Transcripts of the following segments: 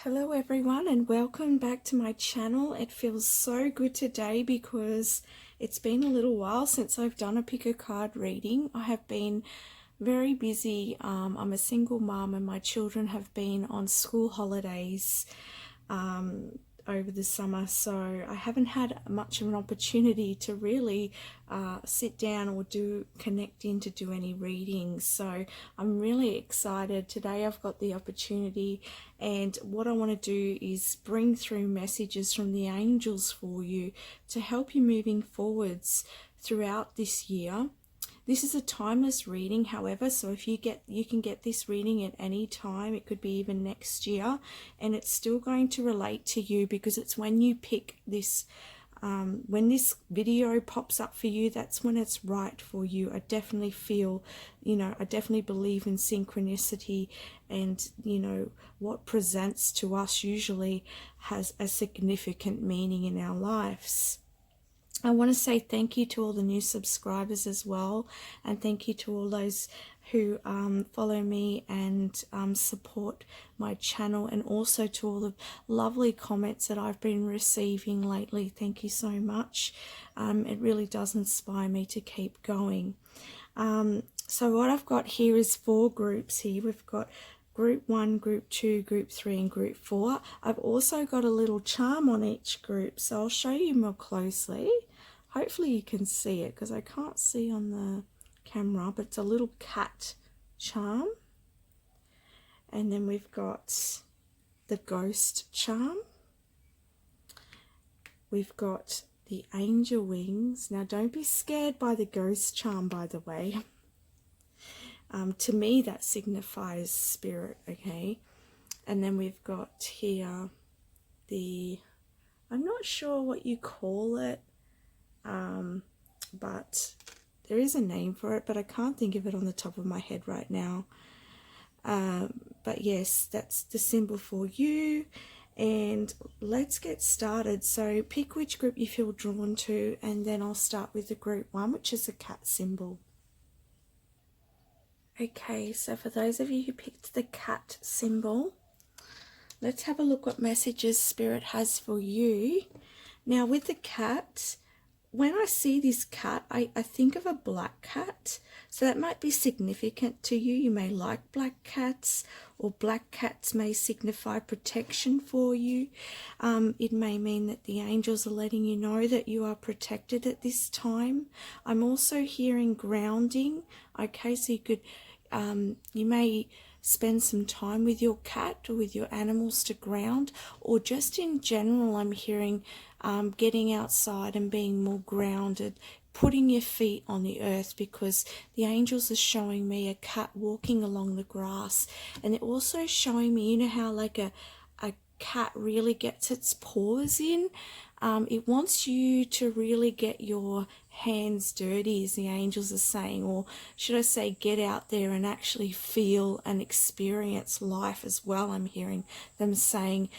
Hello everyone and welcome back to my channel. It feels so good today because it's been a little while since I've done a pick a card reading. I have been very busy. I'm a single mom and my children have been on school holidays over the summer, so I haven't had much of an opportunity to really sit down or connect in to do any readings. So I'm really excited. Today I've got the opportunity, and what I want to do is bring through messages from the angels for you to help you moving forwards throughout this year. This is a timeless reading, however, so if you can get this reading at any time. It could be even next year, and it's still going to relate to you because it's when you pick this, when this video pops up for you, that's when it's right for you. I definitely feel, I definitely believe in synchronicity, and what presents to us usually has a significant meaning in our lives. I want to say thank you to all the new subscribers as well, and thank you to all those who follow me and support my channel, and also to all the lovely comments that I've been receiving lately. Thank you so much. It really does inspire me to keep going. So what I've got here is 4 groups here. We've got Group 1, Group 2, Group 3 and Group 4. I've also got a little charm on each group, so I'll show you more closely. Hopefully you can see it because I can't see on the camera, but it's a little cat charm. And then we've got the ghost charm. We've got the angel wings. Now don't be scared by the ghost charm, by the way. To me that signifies spirit, okay? And then we've got here the, I'm not sure what you call it, but there is a name for it, but I can't think of it on the top of my head right now. But yes, that's the symbol for you. And let's get started. So pick which group you feel drawn to, and then I'll start with the group 1, which is the cat symbol. Okay, so for those of you who picked the cat symbol, let's have a look what messages Spirit has for you. Now with the cat, when I see this cat, I think of a black cat. So that might be significant to you. You may like black cats, or black cats may signify protection for you. It may mean that the angels are letting you know that you are protected at this time. I'm also hearing grounding. Okay, so you could, you may spend some time with your cat or with your animals to ground, or just in general I'm hearing getting outside and being more grounded, putting your feet on the earth, because the angels are showing me a cat walking along the grass. And they're also showing me, you know how like a cat really gets its paws in? It wants you to really get your hands dirty, as the angels are saying, or should I say get out there and actually feel and experience life as well. I'm hearing them saying,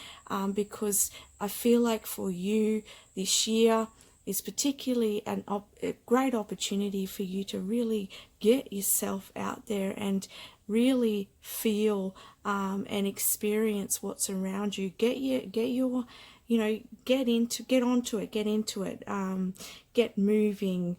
because I feel like for you this year is particularly a great opportunity for you to really get yourself out there and really feel and experience what's around you. Get your get onto it, get moving,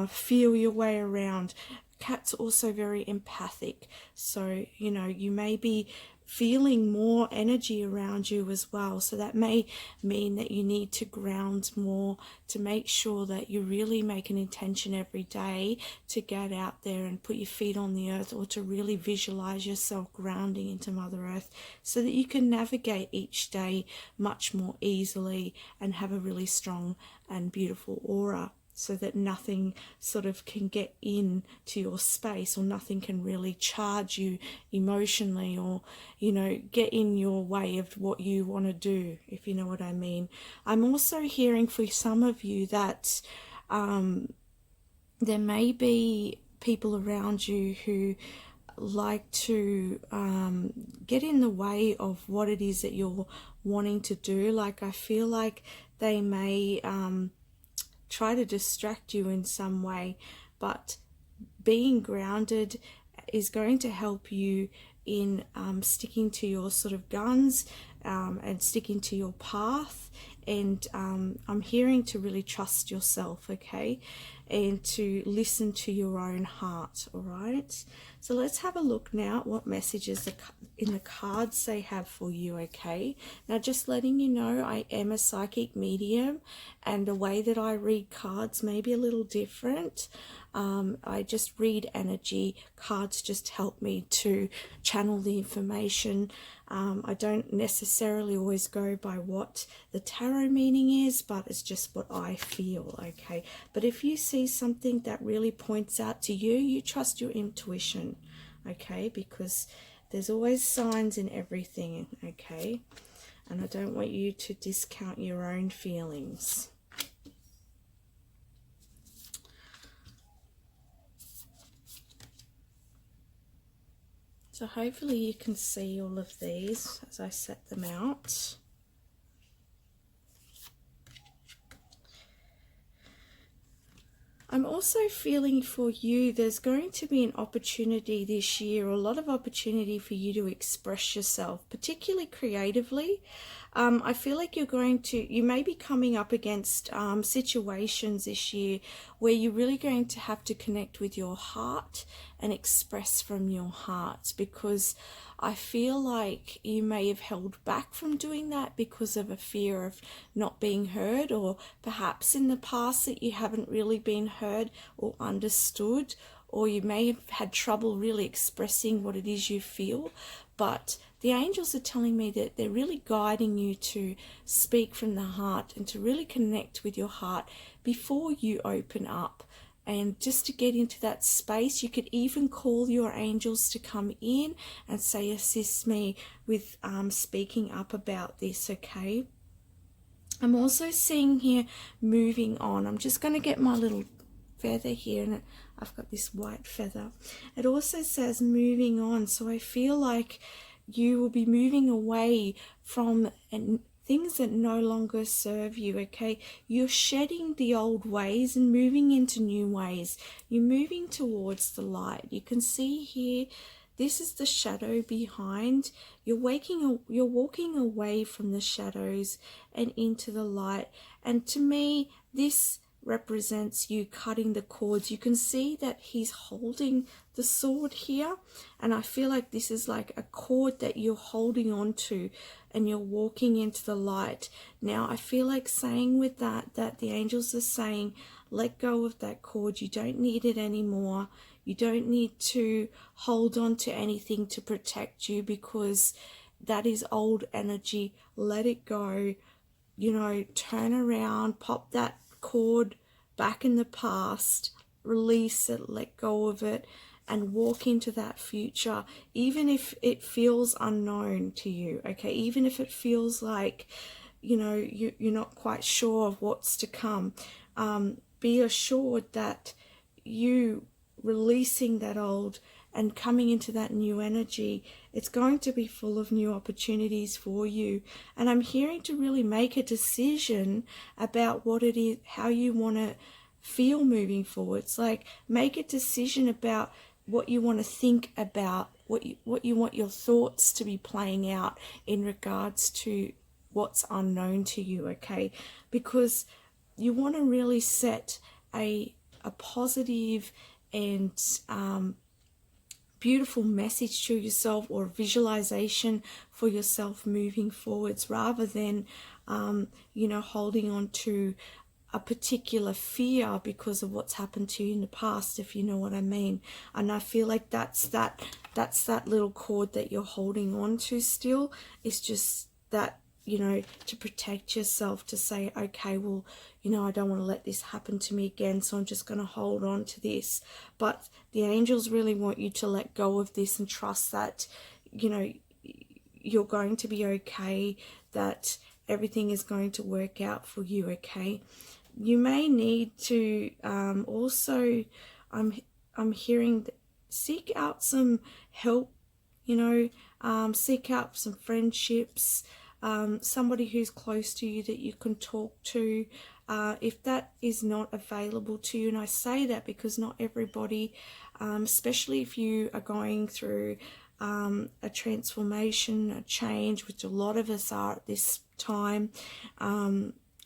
feel your way around. Cats are also very empathic, so you may be feeling more energy around you as well. So that may mean that you need to ground more, to make sure that you really make an intention every day to get out there and put your feet on the earth, or to really visualize yourself grounding into Mother Earth, so that you can navigate each day much more easily and have a really strong and beautiful aura, so that nothing sort of can get into your space, or nothing can really charge you emotionally, or get in your way of what you want to do, if you know what I mean. I'm also hearing for some of you that there may be people around you who like to get in the way of what it is that you're wanting to do. Like I feel like they may try to distract you in some way, but being grounded is going to help you in sticking to your sort of guns and sticking to your path. And I'm hearing to really trust yourself, okay, and to listen to your own heart. All right, so let's have a look now at what messages in the cards they have for you. Okay, now just letting you know, I am a psychic medium, and the way that I read cards may be a little different. I just read energy. Cards just help me to channel the information. I don't necessarily always go by what the tarot meaning is, but it's just what I feel, okay? But if you see something that really points out to you, you trust your intuition, okay? Because there's always signs in everything, okay? And I don't want you to discount your own feelings. So hopefully you can see all of these as I set them out. I'm also feeling for you, there's going to be an opportunity this year, a lot of opportunity for you to express yourself, particularly creatively. I feel like you may be coming up against situations this year where you're really going to have to connect with your heart and express from your heart, because I feel like you may have held back from doing that because of a fear of not being heard, or perhaps in the past that you haven't really been heard or understood, or you may have had trouble really expressing what it is you feel. But the angels are telling me that they're really guiding you to speak from the heart and to really connect with your heart before you open up. And just to get into that space, you could even call your angels to come in and say, assist me with speaking up about this, okay? I'm also seeing here moving on. I'm just going to get my little feather here, and I've got this white feather. It also says moving on, so I feel like you will be moving away from things that no longer serve you, okay? You're shedding the old ways and moving into new ways. You're moving towards the light. You can see here, this is the shadow behind. You're walking away from the shadows and into the light. And to me, this represents you cutting the cords. You can see that he's holding the sword here, and I feel like this is like a cord that you're holding on to and you're walking into the light. Now I feel like saying with that the angels are saying, let go of that cord. You don't need it anymore. You don't need to hold on to anything to protect you, because that is old energy. Let it go. You know, turn around, pop that cord back in the past, release it, let go of it, and walk into that future, even if it feels unknown to you, okay? Even if it feels like, you know, you're not quite sure of what's to come. Be assured that you releasing that old and coming into that new energy, it's going to be full of new opportunities for you. And I'm hearing to really make a decision about what it is, how you want to feel moving forward. It's like, make a decision about what you want to think about, what you want your thoughts to be playing out in regards to what's unknown to you, okay? Because you want to really set a positive and beautiful message to yourself, or visualization for yourself moving forwards, rather than you know, holding on to a particular fear because of what's happened to you in the past, if you know what I mean. And I feel like that's that little cord that you're holding on to still. It's just that, you know, to protect yourself, to say, okay, well, you know, I don't want to let this happen to me again, so I'm just going to hold on to this. But the angels really want you to let go of this and trust that, you know, you're going to be okay, that everything is going to work out for you, okay? You may need to also, I'm hearing, seek out some help, you know, seek out some friendships, somebody who's close to you that you can talk to, if that is not available to you. And I say that because not everybody, especially if you are going through a transformation, a change, which a lot of us are at this time.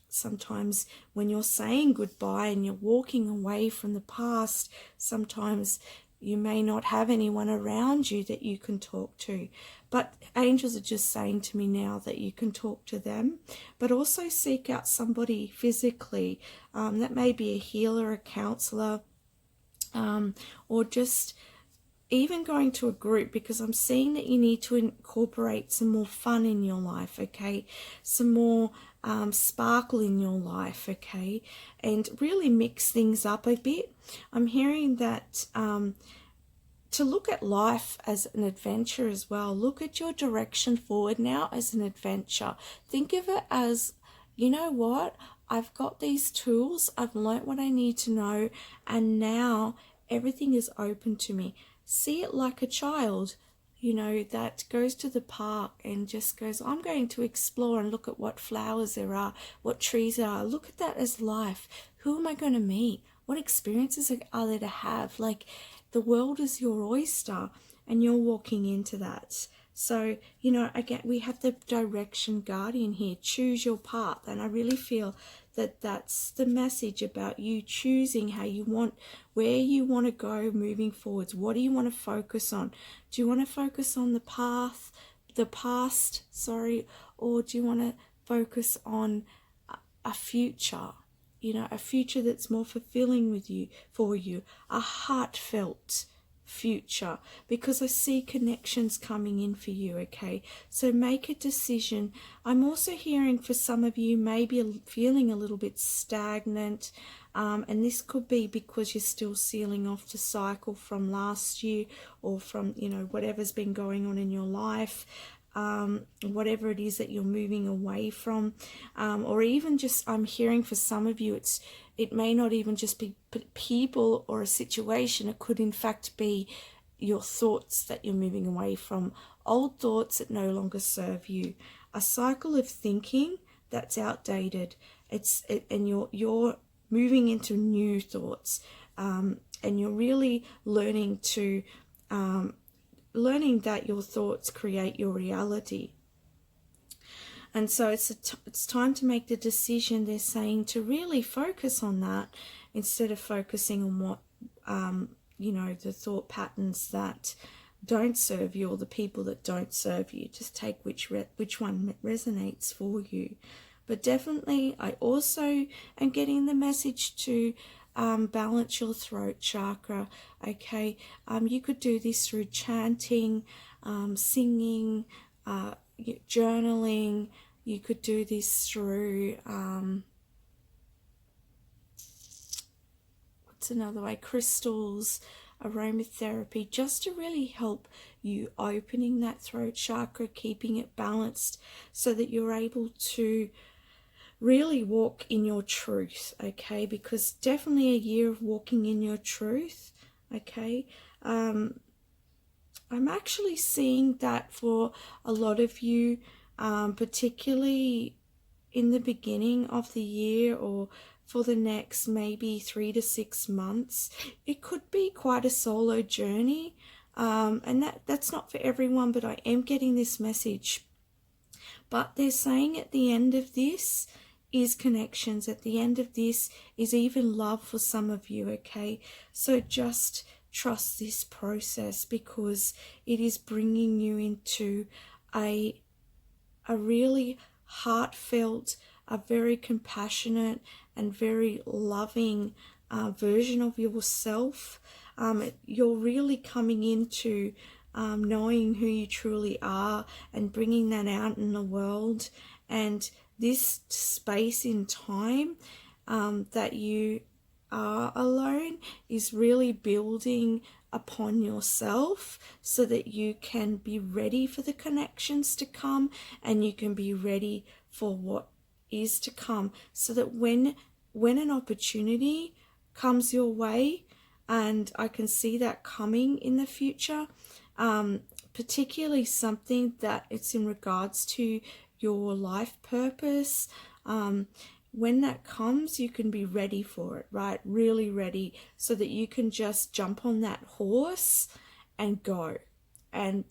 Sometimes when you're saying goodbye and you're walking away from the past, sometimes you may not have anyone around you that you can talk to. But angels are just saying to me now that you can talk to them, but also seek out somebody physically. That may be a healer, a counselor, or just even going to a group, because I'm seeing that you need to incorporate some more fun in your life, okay? Some more sparkle in your life, okay? And really mix things up a bit. I'm hearing that to look at life as an adventure as well. Look at your direction forward now as an adventure. Think of it as, you know what? I've got these tools. I've learnt what I need to know. And now everything is open to me. See it like a child, you know, that goes to the park and just goes, I'm going to explore and look at what flowers there are, what trees there are. Look at that as life. Who am I going to meet? What experiences are there to have? Like, the world is your oyster and you're walking into that. So, you know, again, we have the direction guardian here. Choose your path. And I really feel that that's the message about you choosing how you want, where you want to go moving forwards. What do you want to focus on? Do you want to focus on the past, or do you want to focus on a future? You know, a future that's more fulfilling for you, a heartfelt future, because I see connections coming in for you, okay? So make a decision. I'm also hearing for some of you maybe feeling a little bit stagnant, and this could be because you're still sealing off the cycle from last year, or from, you know, whatever's been going on in your life. Whatever it is that you're moving away from, or even just, I'm hearing for some of you, it may not even just be people or a situation. It could in fact be your thoughts that you're moving away from, old thoughts that no longer serve you, a cycle of thinking that's outdated. And you're moving into new thoughts, and you're really learning that your thoughts create your reality. And so it's time to make the decision, they're saying, to really focus on that instead of focusing on what, you know, the thought patterns that don't serve you, or the people that don't serve you. Just take which one resonates for you. But definitely, I also am getting the message to balance your throat chakra, okay? You could do this through chanting, singing, journaling. You could do this through, what's another way? Crystals, aromatherapy, just to really help you opening that throat chakra, keeping it balanced so that you're able to really walk in your truth, okay? Because definitely a year of walking in your truth, okay? I'm actually seeing that for a lot of you, particularly in the beginning of the year, or for the next maybe 3 to 6 months. It could be quite a solo journey, and that's not for everyone, but I am getting this message. But they're saying at the end of this is connections. At the end of this is even love for some of you, okay? So just trust this process, because it is bringing you into a really heartfelt, a very compassionate and very loving version of yourself. You're really coming into knowing who you truly are and bringing that out in the world. And this space in time that you are alone is really building upon yourself, so that you can be ready for the connections to come, and you can be ready for what is to come, so that when an opportunity comes your way, and I can see that coming in the future, particularly something that it's in regards to your life purpose, when that comes, you can be ready for it, right? Really ready, so that you can just jump on that horse and go, and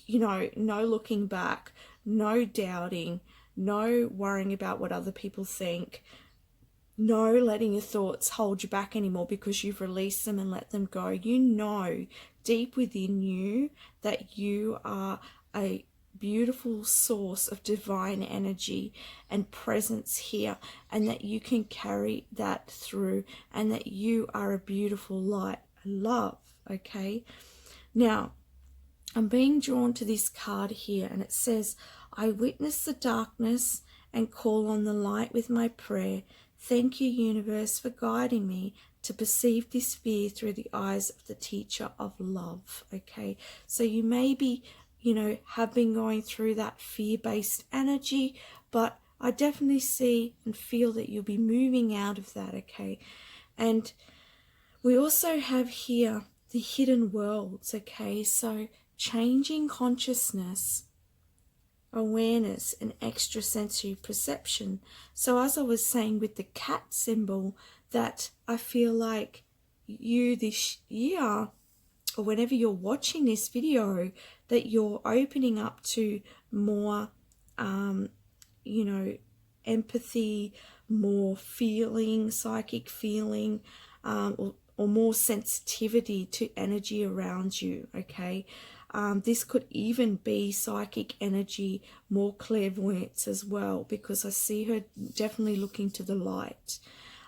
you know, no looking back, no doubting, no worrying about what other people think, no letting your thoughts hold you back anymore because you've released them and let them go. You know deep within you that you are a beautiful source of divine energy and presence here, and that you can carry that through, and that you are a beautiful light and love. Okay, now I'm being drawn to this card here, and it says, I witness the darkness and call on the light with my prayer. Thank you, universe, for guiding me to perceive this fear through the eyes of the teacher of love. Okay, so you may be, you know, have been going through that fear-based energy, but I definitely see and feel that you'll be moving out of that. Okay, and we also have here the hidden worlds. Okay, so changing consciousness, awareness, and extrasensory perception. So as I was saying with the cat symbol, that I feel like you this year, or whenever you're watching this video, that you're opening up to more, you know, empathy, more feeling, psychic feeling, or more sensitivity to energy around you. Okay, this could even be psychic energy, more clairvoyance as well, because I see her definitely looking to the light.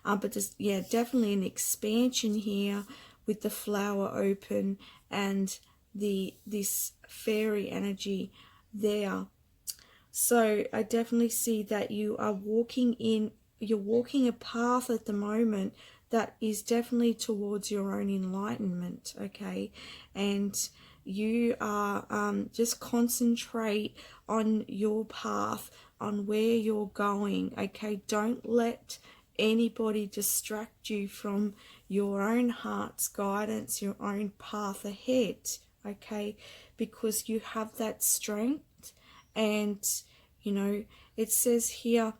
But there's, yeah, definitely an expansion here with the flower open and this fairy energy there. So I definitely see that you are you're walking a path at the moment that is definitely towards your own enlightenment. Okay, and you are just concentrate on your path, on where you're going. Okay, don't let anybody distract you from your own heart's guidance, your own path ahead. Okay, because you have that strength. And you know, it says here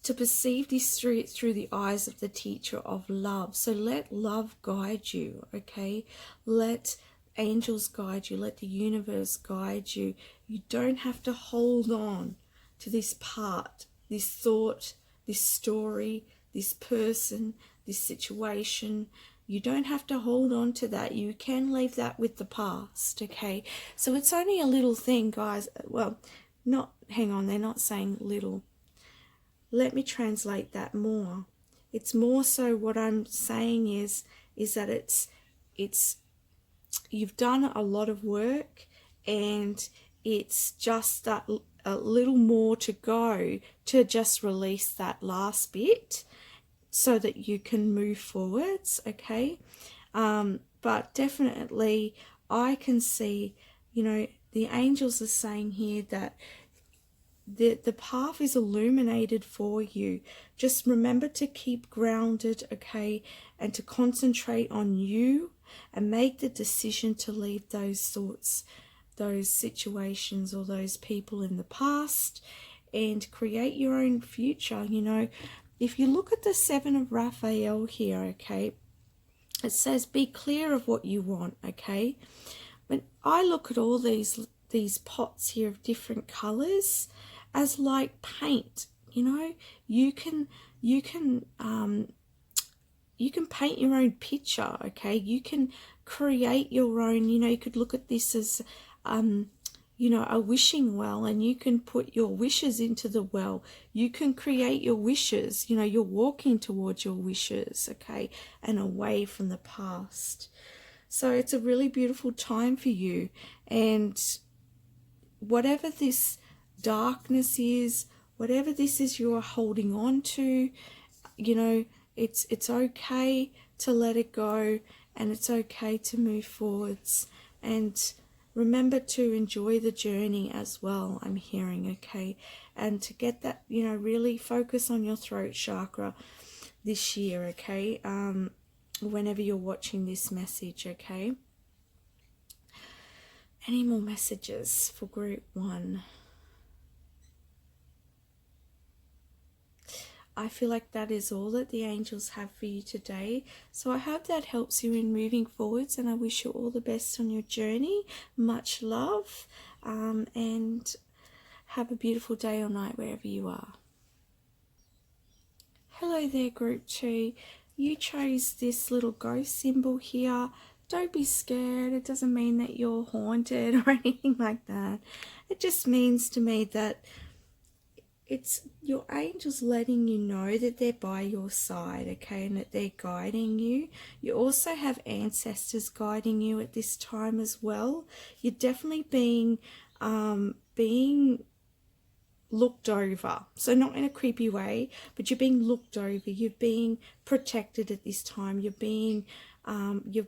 to perceive this through the eyes of the teacher of love. So let love guide you. Okay, let angels guide you, let the universe guide you. You don't have to hold on to this part, this thought, this story, this person, this situation. You don't have to hold on to that. You can leave that with the past. Okay, so it's only a little thing, guys. Well, not, hang on, they're not saying little. Let me translate that more. It's more so what I'm saying is that it's you've done a lot of work, and it's just that a little more to go to just release that last bit so that you can move forwards. Okay, but definitely I can see, you know, the angels are saying here that the path is illuminated for you. Just remember to keep grounded, okay, and to concentrate on you, and make the decision to leave those thoughts, those situations, or those people in the past, and create your own future. You know, if you look at the Seven of Raphael here, okay, it says be clear of what you want. Okay, when I look at all these pots here of different colors as like paint, you know, you can paint your own picture. Okay, you can create your own, you know, you could look at this as you know, a wishing well, and you can put your wishes into the well. You can create your wishes, you know, you're walking towards your wishes. Okay, and away from the past. So it's a really beautiful time for you, and whatever this darkness is, whatever this is you're holding on to, you know, it's okay to let it go, and it's okay to move forwards. And remember to enjoy the journey as well, I'm hearing. Okay, and to get that, you know, really focus on your throat chakra this year. Okay, whenever you're watching this message. Okay, any more messages for group 1? I feel like that is all that the angels have for you today. So I hope that helps you in moving forwards, and I wish you all the best on your journey. Much love, and have a beautiful day or night wherever you are. Hello there, group 2. You chose this little ghost symbol here. Don't be scared. It doesn't mean that you're haunted or anything like that. It just means to me that it's your angels letting you know that they're by your side, okay, and that they're guiding you. You also have ancestors guiding you at this time as well. You're definitely being looked over, so not in a creepy way, but you're being looked over, you're being protected at this time, you're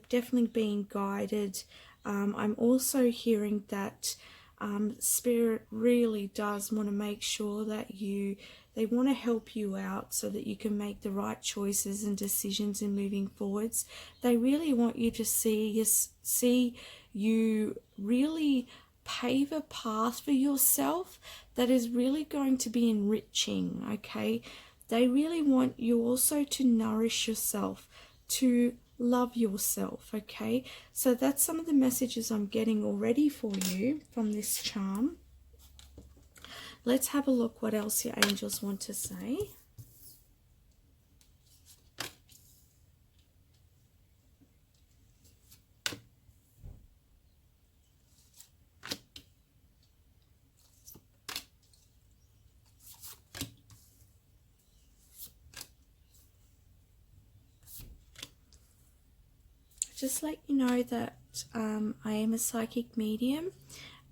definitely being guided. I'm also hearing that Spirit really does want to make sure that they want to help you out so that you can make the right choices and decisions in moving forwards. They really want you to see you really pave a path for yourself that is really going to be enriching, okay? They really want you also to nourish yourself, to love yourself, okay? So that's some of the messages I'm getting already for you from this charm. Let's have a look what else your angels want to say. Just let you know that I am a psychic medium,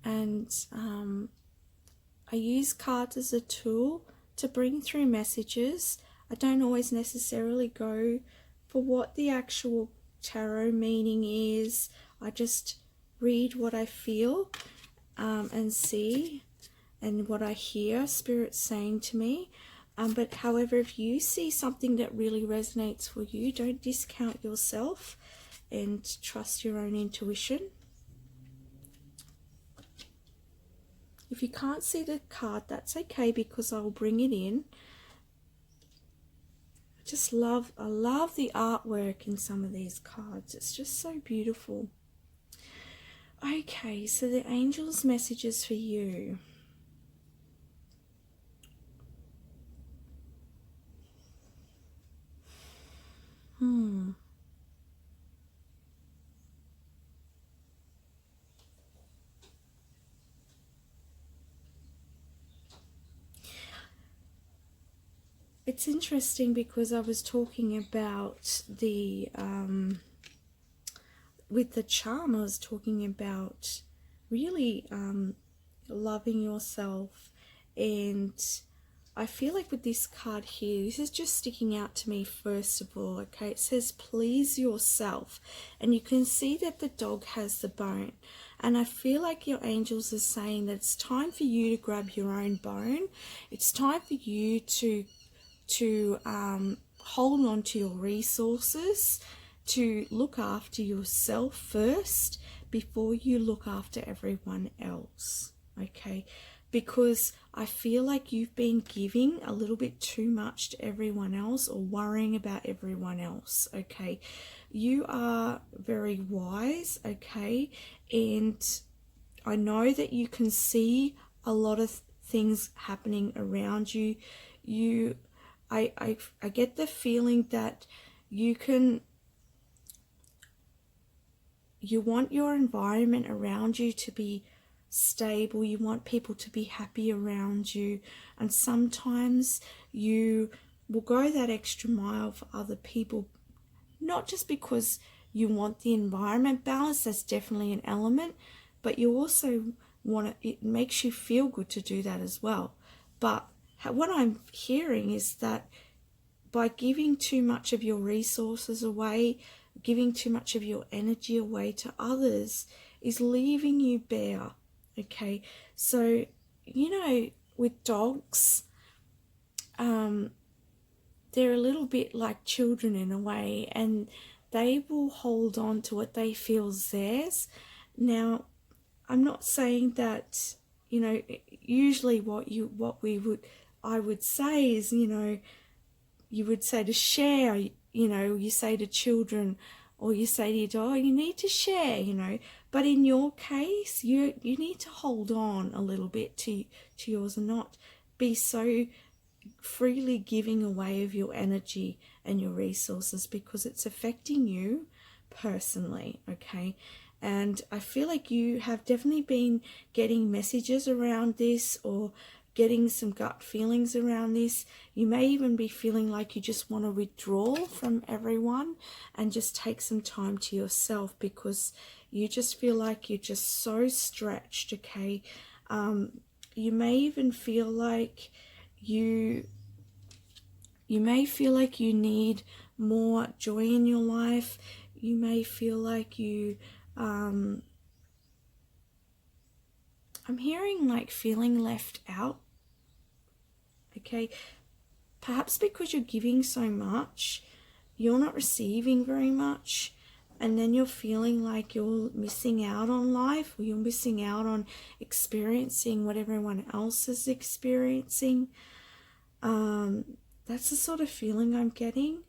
and I use cards as a tool to bring through messages. I don't always necessarily go for what the actual tarot meaning is. I just read what I feel and see, and what I hear Spirit saying to me. But however, if you see something that really resonates for you, don't discount yourself and trust your own intuition. If you can't see the card, that's okay, because I will bring it in. I love the artwork in some of these cards. It's just so beautiful. Okay, so the angels' messages for you. It's interesting because I was talking about with the charm, I was talking about really loving yourself, and I feel like with this card here, this is just sticking out to me first of all, okay? It says please yourself, and you can see that the dog has the bone, and I feel like your angels are saying that it's time for you to grab your own bone. It's time for you to hold on to your resources, to look after yourself first before you look after everyone else, okay? Because I feel like you've been giving a little bit too much to everyone else, or worrying about everyone else, okay? You are very wise, okay? And I know that you can see a lot of things happening around you. I get the feeling that you want your environment around you to be stable. You want people to be happy around you, and sometimes you will go that extra mile for other people, not just because you want the environment balanced, that's definitely an element, but you also it makes you feel good to do that as well. But what I'm hearing is that by giving too much of your resources away, giving too much of your energy away to others, is leaving you bare, okay? So, with dogs, they're a little bit like children in a way, and they will hold on to what they feel is theirs. Now, I'm not saying that, usually I would say is, you would say to share, you know, you say to children, or you say to your dog, you need to share, you know. But in your case, you need to hold on a little bit to yours and not be so freely giving away of your energy and your resources, because it's affecting you personally, okay? And I feel like you have definitely been getting messages around this, or getting some gut feelings around this. You may even be feeling like you just want to withdraw from everyone and just take some time to yourself, because you just feel like you're just so stretched, okay? You may even feel like you may feel like you need more joy in your life. You may feel like you I'm hearing like feeling left out, okay? Perhaps because you're giving so much, you're not receiving very much, and then you're feeling like you're missing out on life, or you're missing out on experiencing what everyone else is experiencing. That's the sort of feeling I'm getting.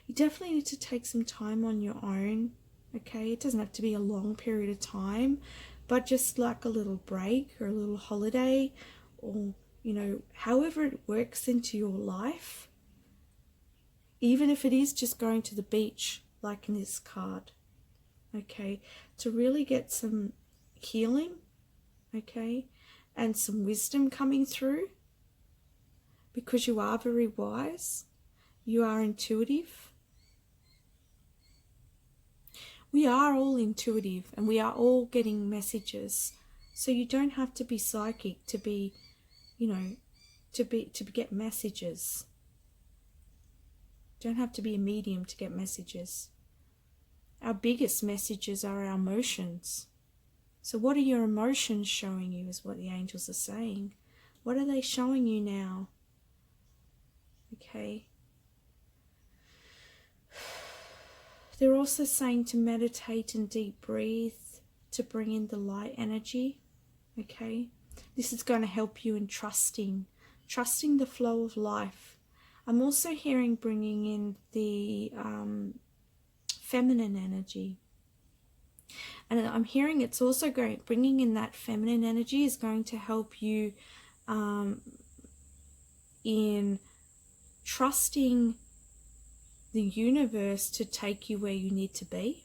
You definitely need to take some time on your own, okay? It doesn't have to be a long period of time, but just like a little break or a little holiday, or, you know, however it works into your life. Even if it is just going to the beach, like in this card, okay? To really get some healing, okay? And some wisdom coming through, because you are very wise. You are intuitive. We are all intuitive, and we are all getting messages. So you don't have to be psychic to be, you know, to get messages. You don't have to be a medium to get messages. Our biggest messages are our emotions. So what are your emotions showing you, is what the angels are saying. What are they showing you now? Okay. They're also saying to meditate and deep breathe, to bring in the light energy, okay? This is going to help you in trusting the flow of life. I'm also hearing bringing in the feminine energy. And I'm hearing it's also bringing in that feminine energy is going to help you in trusting the universe to take you where you need to be.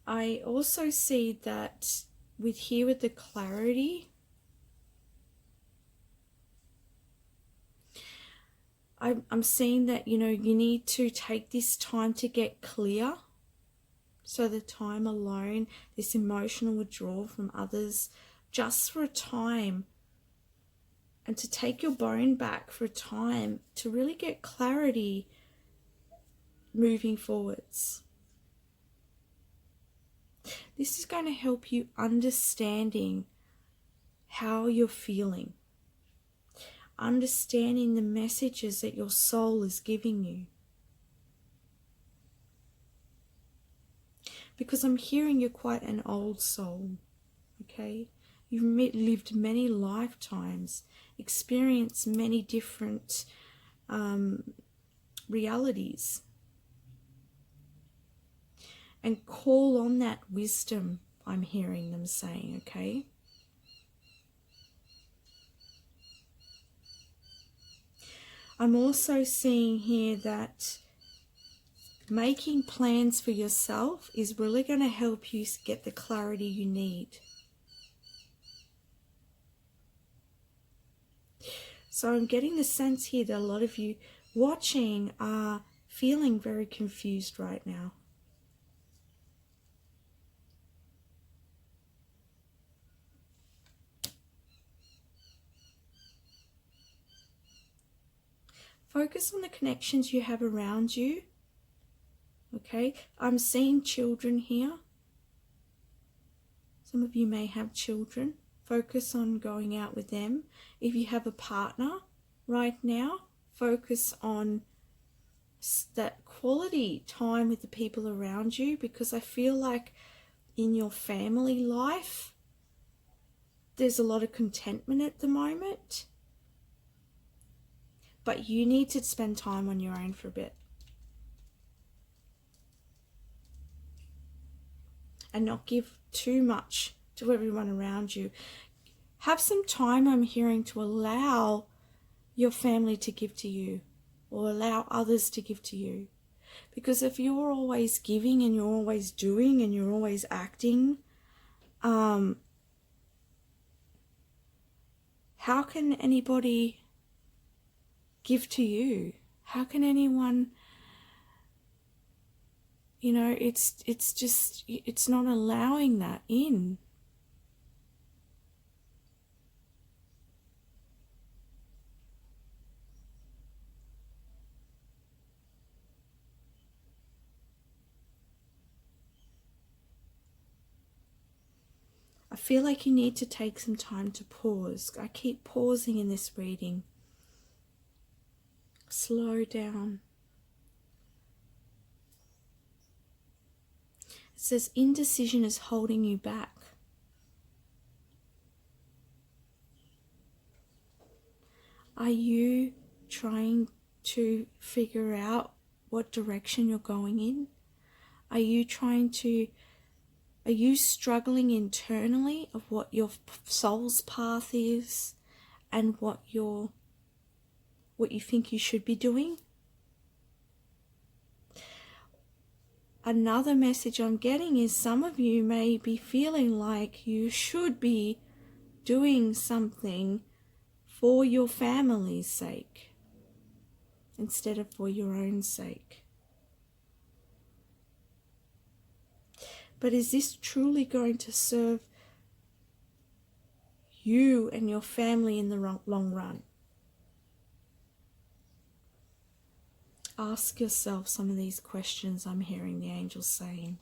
I also see that with the clarity, I'm seeing that, you know, you need to take this time to get clear. So the time alone, this emotional withdrawal from others, just for a time, and to take your bone back for a time to really get clarity moving forwards. This is going to help you understanding how you're feeling, understanding the messages that your soul is giving you. Because I'm hearing you're quite an old soul, okay? You've lived many lifetimes, experienced many different realities. And call on that wisdom, I'm hearing them saying, okay? I'm also seeing here that making plans for yourself is really going to help you get the clarity you need. So I'm getting the sense here that a lot of you watching are feeling very confused right now. Focus on the connections you have around you. Okay, I'm seeing children here. Some of you may have children. Focus on going out with them. If you have a partner right now, focus on that quality time with the people around you, because I feel like in your family life, there's a lot of contentment at the moment, but you need to spend time on your own for a bit. And not give too much to everyone around you. Have some time, I'm hearing, to allow your family to give to you, or allow others to give to you. Because if you're always giving and you're always doing and you're always acting, how can anybody give to you? How can anyone, it's not allowing that in. I feel like you need to take some time to pause. I keep pausing in this reading. Slow down. It says indecision is holding you back. Are you trying to figure out what direction you're going in? Are you struggling internally of what your soul's path is and what you think you should be doing? Another message I'm getting is some of you may be feeling like you should be doing something for your family's sake instead of for your own sake. But is this truly going to serve you and your family in the long run? Ask yourself some of these questions I'm hearing the angels saying.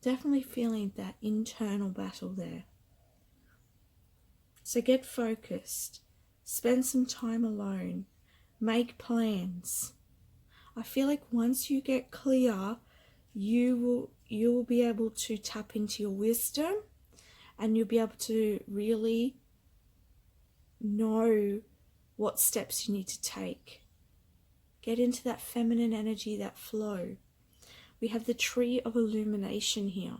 Definitely feeling that internal battle there. So get focused. Spend some time alone. Make plans. I feel like once you get clear, you will be able to tap into your wisdom, and you'll be able to really know what steps you need to take. Get into that feminine energy, that flow. We have the tree of illumination here.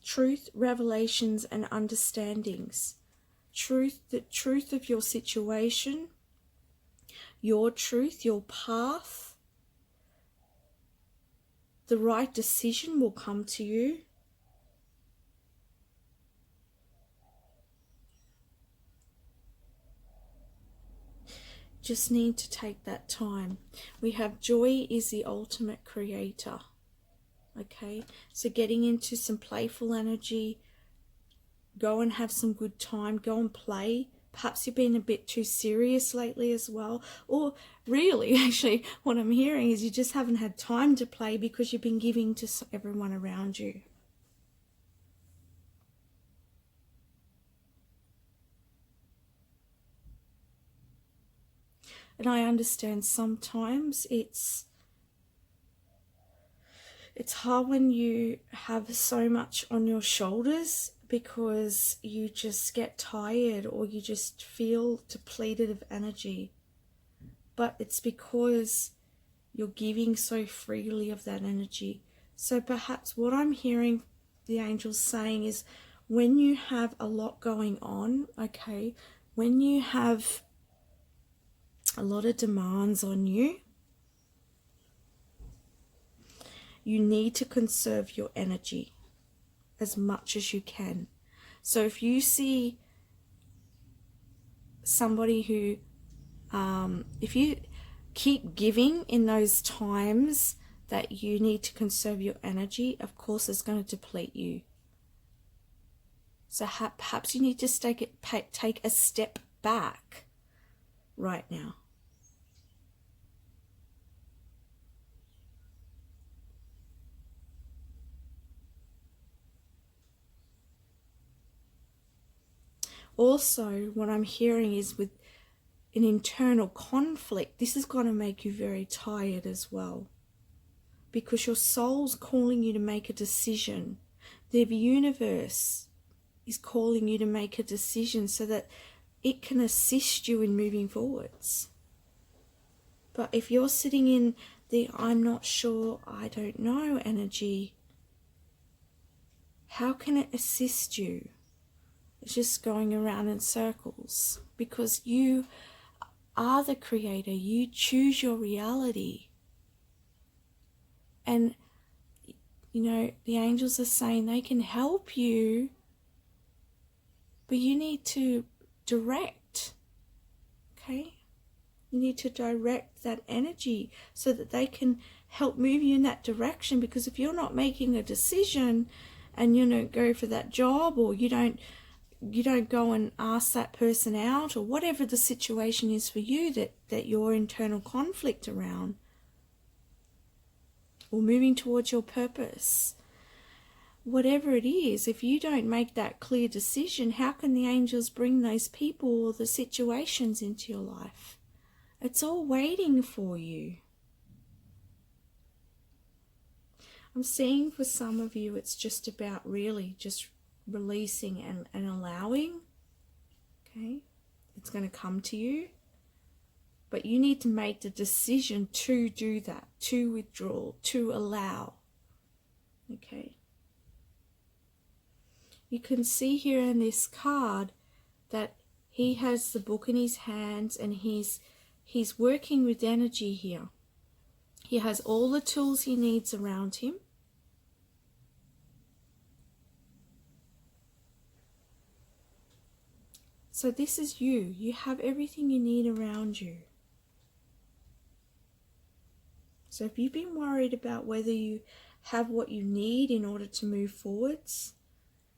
Truth, revelations, and understandings. The truth of your situation, your truth, your path. The right decision will come to you. Just need to take that time. We have joy is the ultimate creator. Okay, so getting into some playful energy, go and have some good time, go and play. Perhaps you've been a bit too serious lately as well. Or really, actually, what I'm hearing is you just haven't had time to play because you've been giving to everyone around you. And I understand sometimes it's hard when you have so much on your shoulders because you just get tired or you just feel depleted of energy. But it's because you're giving so freely of that energy. So perhaps what I'm hearing the angels saying is when you have a lot going on, okay, when you have a lot of demands on you, you need to conserve your energy as much as you can. So if you see somebody who, if you keep giving in those times that you need to conserve your energy, of course it's going to deplete you. So perhaps you need to take a step back right now. Also, what I'm hearing is with an internal conflict, this is going to make you very tired as well, because your soul's calling you to make a decision. The universe is calling you to make a decision so that it can assist you in moving forwards. But if you're sitting in the I'm not sure, I don't know energy, how can it assist you? It's just going around in circles, because you are the creator. You choose your reality. And, you know, the angels are saying they can help you, but you need to direct, okay? You need to direct that energy so that they can help move you in that direction. Because if you're not making a decision and you don't go for that job, or you don't go and ask that person out, or whatever the situation is for you that your internal conflict around, or moving towards your purpose, whatever it is, if you don't make that clear decision, how can the angels bring those people or the situations into your life? It's all waiting for you. I'm seeing for some of you it's just about really just releasing and allowing. Okay? It's going to come to you. But you need to make the decision to do that, to withdraw, to allow. Okay? You can see here in this card that he has the book in his hands, and he's working with energy here. He has all the tools he needs around him. So this is you. You have everything you need around you. So if you've been worried about whether you have what you need in order to move forwards,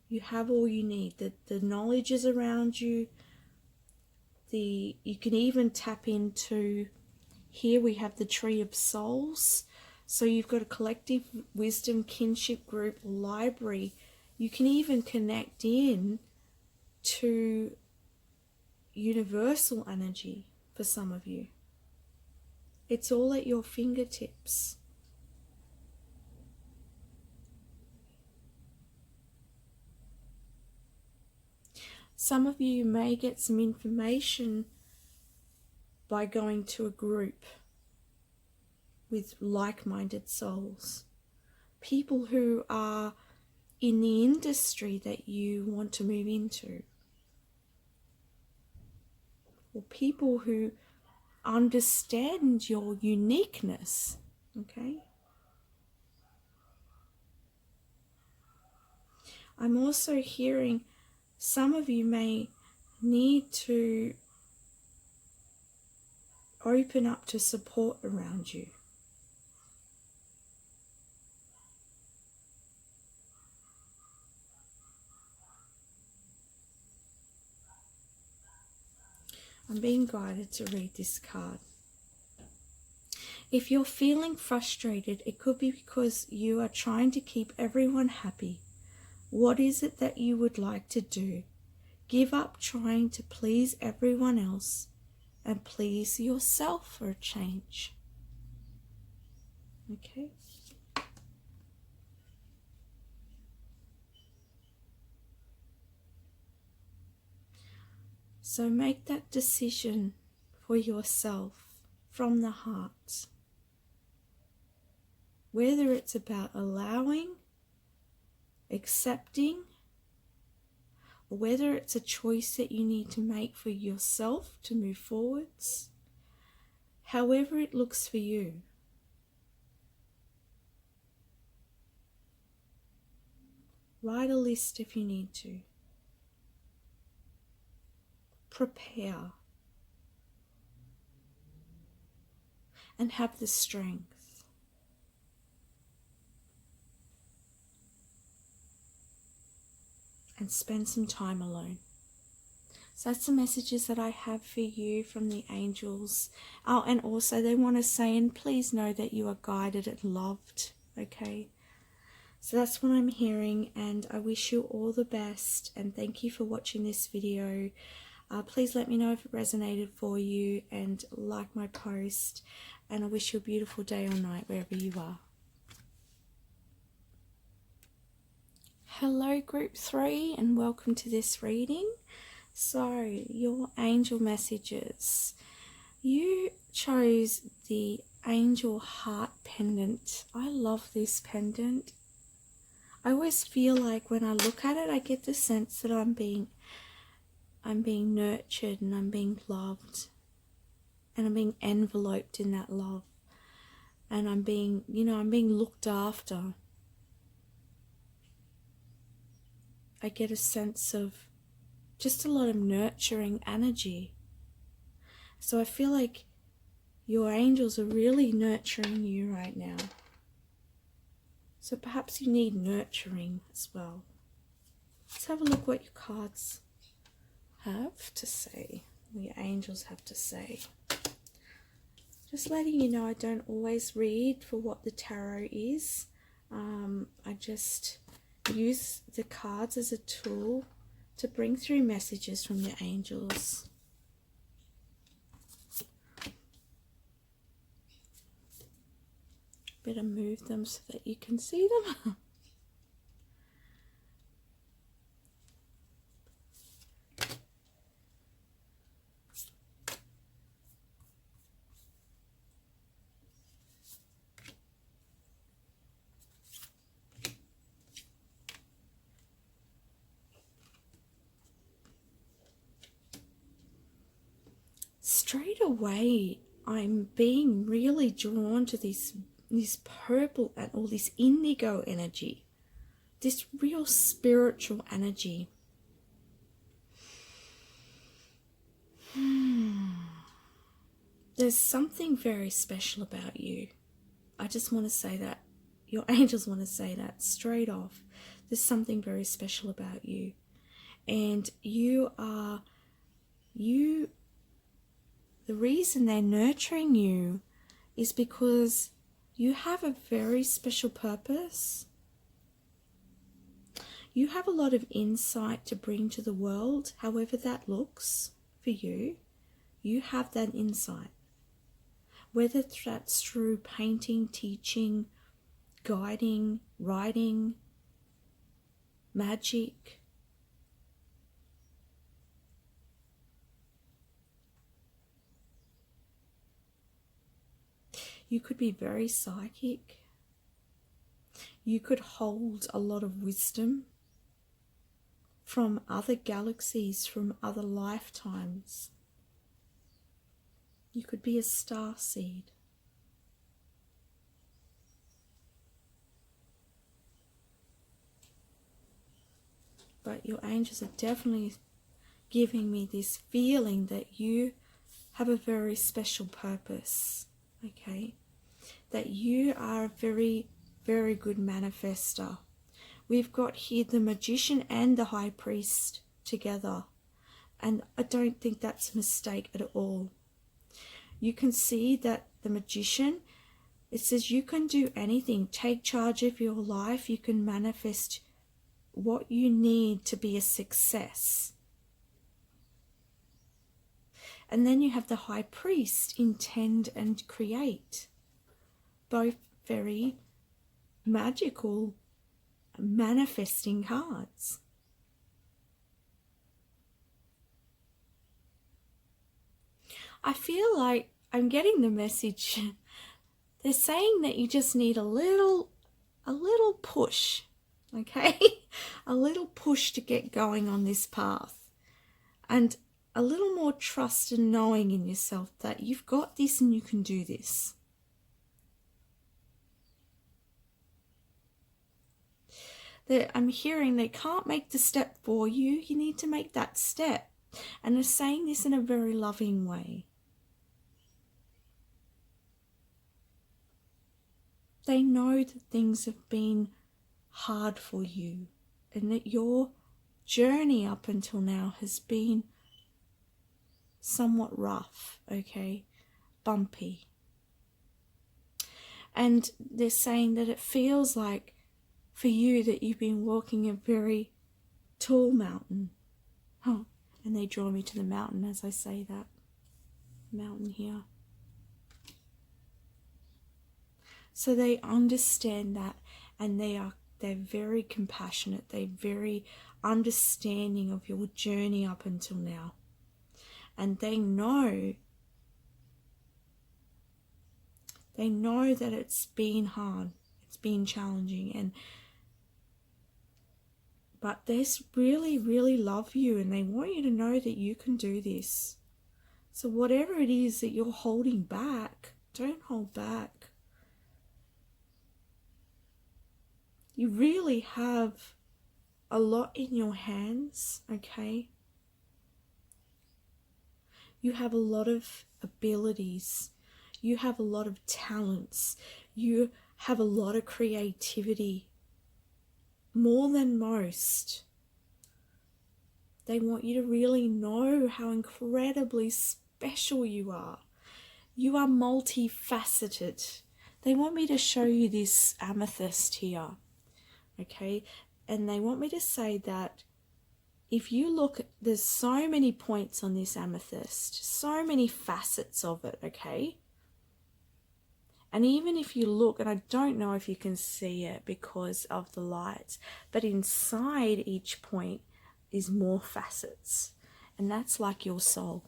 you have all you need. The knowledge is around you. You can even tap into, here we have the Tree of Souls. So you've got a collective wisdom, kinship group, library. You can even connect in to universal energy for some of you. It's all at your fingertips. Some of you may get some information by going to a group with like-minded souls, people who are in the industry that you want to move into, or people who understand your uniqueness, okay? I'm also hearing some of you may need to open up to support around you. I'm being guided to read this card. If you're feeling frustrated, it could be because you are trying to keep everyone happy. What is it that you would like to do? Give up trying to please everyone else and please yourself for a change. Okay? So make that decision for yourself from the heart. Whether it's about allowing, accepting, or whether it's a choice that you need to make for yourself to move forwards, however it looks for you. Write a list if you need to. Prepare. And have the strength. And spend some time alone. So that's the messages that I have for you from the angels. Oh, and also they want to say, and please know that you are guided and loved, okay? So that's what I'm hearing, and I wish you all the best, and thank you for watching this video. Please let me know if it resonated for you, and like my post, and I wish you a beautiful day or night wherever you are. Hello group 3, and welcome to this reading. So your angel messages, you chose the angel heart pendant. I love this pendant. I always feel like when I look at it, I get the sense that I'm being nurtured, and I'm being loved, and I'm being enveloped in that love, and I'm being looked after. I get a sense of just a lot of nurturing energy. So I feel like your angels are really nurturing you right now. So perhaps you need nurturing as well. Let's have a look what your cards have to say, what your angels have to say. Just letting you know, I don't always read for what the tarot is. I just use the cards as a tool to bring through messages from your angels. Better move them so that you can see them. Straight away, I'm being really drawn to this purple and all this indigo energy, this real spiritual energy. There's something very special about you. I just want to say that. Your angels want to say that straight off. There's something very special about you. And the reason they're nurturing you is because you have a very special purpose. You have a lot of insight to bring to the world, however that looks for you. You have that insight. Whether that's through painting, teaching, guiding, writing, magic. You could be very psychic. You could hold a lot of wisdom from other galaxies, from other lifetimes. You could be a star seed. But your angels are definitely giving me this feeling that you have a very special purpose, okay? That you are a very, very good manifester. We've got here the magician and the high priest together, and I don't think that's a mistake at all. You can see that the magician, it says you can do anything. Take charge of your life. You can manifest what you need to be a success. And then you have the high priest, intend and create. Both very magical manifesting cards. I feel like I'm getting the message. They're saying that you just need a little push, okay? A little push to get going on this path. And a little more trust and knowing in yourself that you've got this and you can do this. I'm hearing they can't make the step for you. You need to make that step. And they're saying this in a very loving way. They know that things have been hard for you and that your journey up until now has been somewhat rough, okay? Bumpy. And they're saying that it feels like for you that you've been walking a very tall mountain. And they draw me to the mountain as I say that. Mountain here. So they understand that, and they're very compassionate. They're very understanding of your journey up until now. And they know that it's been hard. It's been challenging, but they really, really love you, and they want you to know that you can do this. So whatever it is that you're holding back, don't hold back. You really have a lot in your hands, okay? You have a lot of abilities. You have a lot of talents. You have a lot of creativity. More than most. They want you to really know how incredibly special you are. You are multifaceted. They want me to show you this amethyst here, okay? And they want me to say that if you look, there's so many points on this amethyst, so many facets of it, okay? And even if you look, and I don't know if you can see it because of the lights, but inside each point is more facets. And that's like your soul.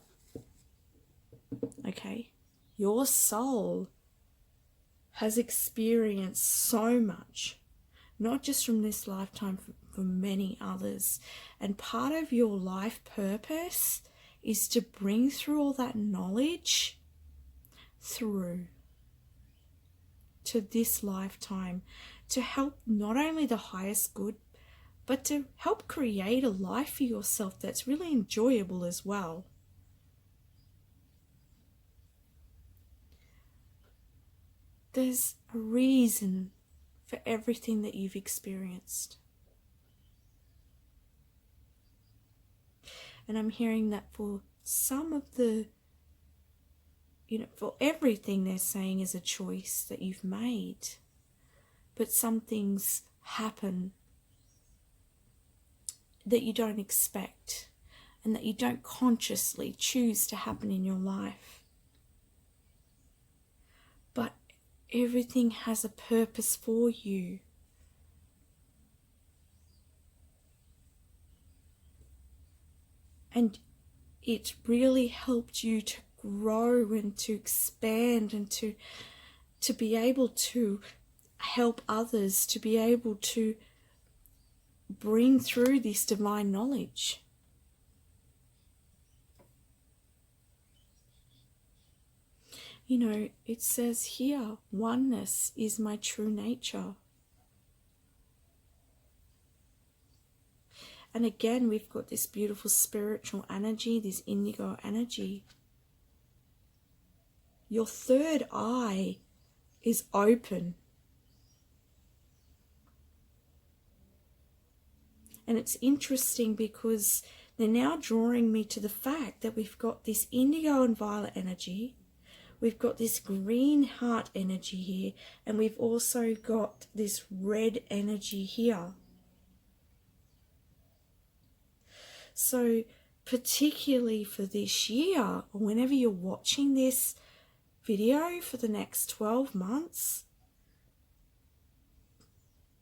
Okay? Your soul has experienced so much, not just from this lifetime, for many others. And part of your life purpose is to bring through all that knowledge through to this lifetime, to help not only the highest good, but to help create a life for yourself that's really enjoyable as well. There's a reason for everything that you've experienced. And I'm hearing that for some of the, for everything they're saying is a choice that you've made. But some things happen that you don't expect and that you don't consciously choose to happen in your life. But everything has a purpose for you. And it really helped you to grow and to expand and to be able to help others, to be able to bring through this divine knowledge. It says here, oneness is my true nature. And again, we've got this beautiful spiritual energy, this indigo energy. Your third eye is open. And it's interesting because they're now drawing me to the fact that we've got this indigo and violet energy. We've got this green heart energy here. And we've also got this red energy here. So particularly for this year, or whenever you're watching this video for the next 12 months,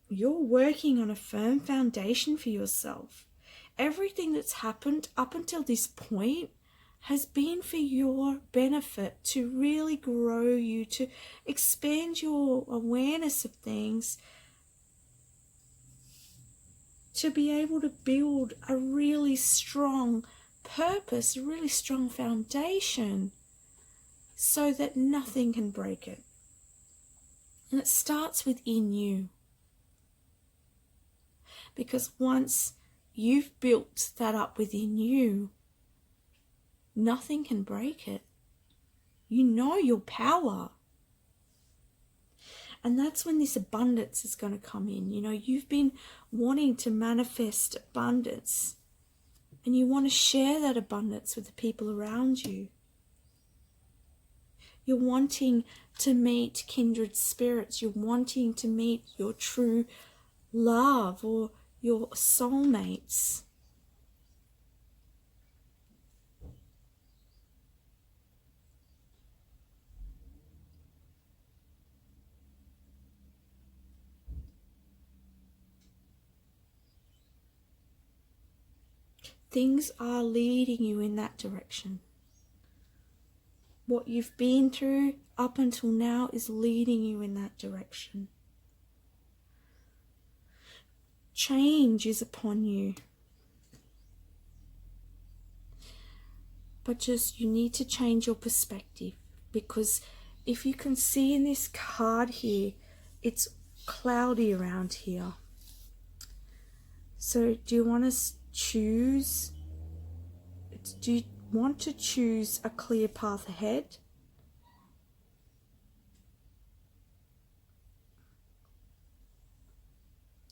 you're working on a firm foundation for yourself. Everything that's happened up until this point has been for your benefit, to really grow you, to expand your awareness of things, to be able to build a really strong purpose, a really strong foundation, so that nothing can break it. And it starts within you. Because once you've built that up within you, nothing can break it. You know your power. And that's when this abundance is going to come in. You've been wanting to manifest abundance, and you want to share that abundance with the people around you. You're wanting to meet kindred spirits. You're wanting to meet your true love or your soulmates. Things are leading you in that direction. What you've been through up until now is leading you in that direction. Change is upon you. But just you need to change your perspective, because if you can see in this card here, it's cloudy around here. So do you want to choose, do you want to choose a clear path ahead?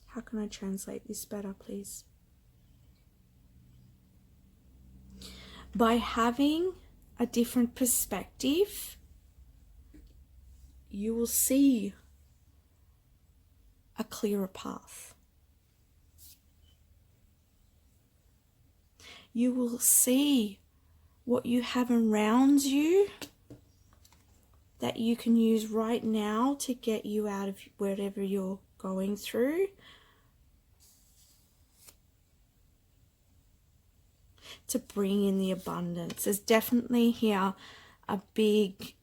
How can I translate this better, please? By having a different perspective, you will see a clearer path. You will see what you have around you that you can use right now to get you out of whatever you're going through. To bring in the abundance. There's definitely here a big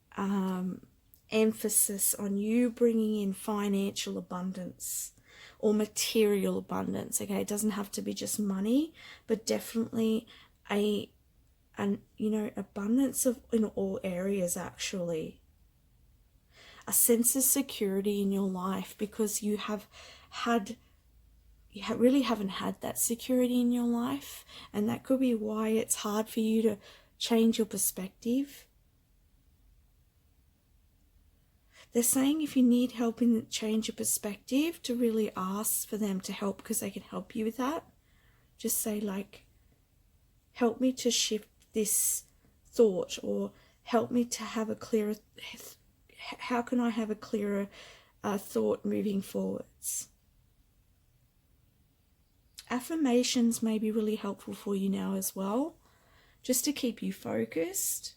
emphasis on you bringing in financial abundance or material abundance. Okay, it doesn't have to be just money, but definitely an abundance of in all areas, actually. A sense of security in your life, because you really haven't had that security in your life, and that could be why it's hard for you to change your perspective. They're saying if you need help in change your perspective, to really ask for them to help, because they can help you with that. Just say, like, help me to shift this thought, or help me to have a clearer, how can I have a clearer thought moving forwards? Affirmations may be really helpful for you now as well, just to keep you focused.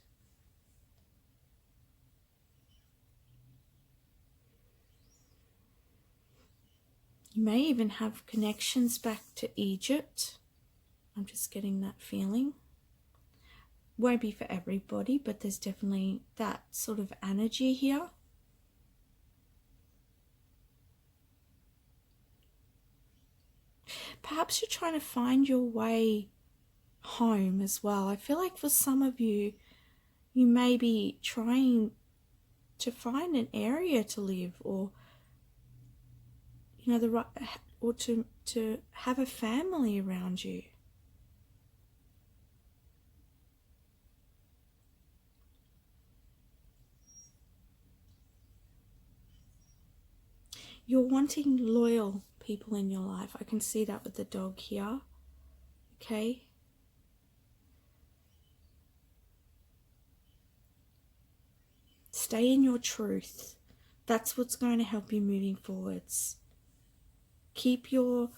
You may even have connections back to Egypt. I'm just getting that feeling. Won't be for everybody, but there's definitely that sort of energy here. Perhaps you're trying to find your way home as well. I feel like for some of you, you may be trying to find an area to live, or or to have a family around you. You're wanting loyal people in your life. I can see that with the dog here. Okay. Stay in your truth. That's what's going to help you moving forwards. Keep your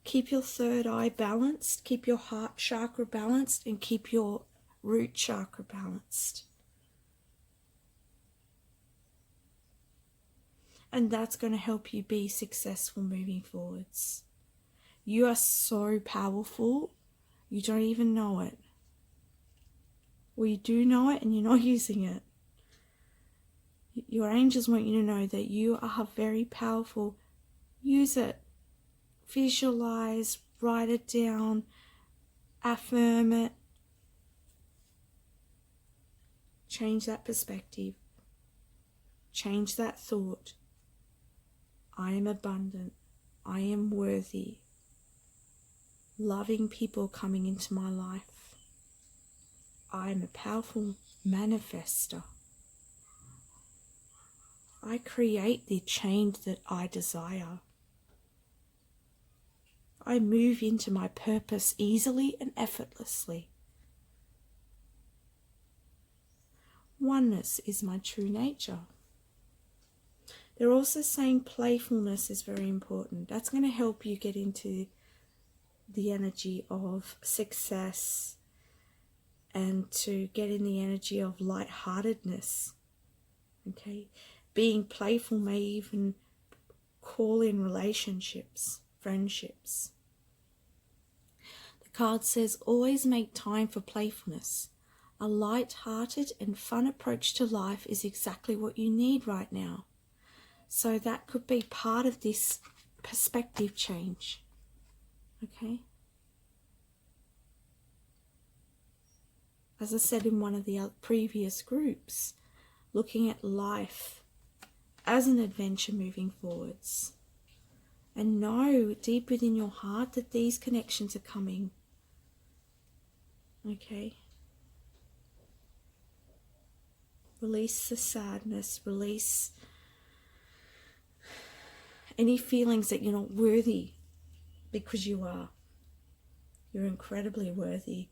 third eye balanced, keep your heart chakra balanced, and keep your root chakra balanced. And that's going to help you be successful moving forwards. You are so powerful, you don't even know it. Or you do know it and you're not using it. Your angels want you to know that you are very powerful. Use it. Visualize, write it down, affirm it. Change that perspective. Change that thought. I am abundant. I am worthy. Loving people coming into my life. I am a powerful manifester. I create the change that I desire. I move into my purpose easily and effortlessly. Oneness is my true nature. They're also saying playfulness is very important. That's going to help you get into the energy of success and to get in the energy of lightheartedness. Okay, being playful may even call in relationships, friendships. The card says always make time for playfulness. A light-hearted and fun approach to life is exactly what you need right now. So that could be part of this perspective change. Okay. As I said in one of the previous groups, looking at life as an adventure moving forwards. And know deep within your heart that these connections are coming. Okay. Release the sadness, release any feelings that you're not worthy, because you are. You're incredibly worthy.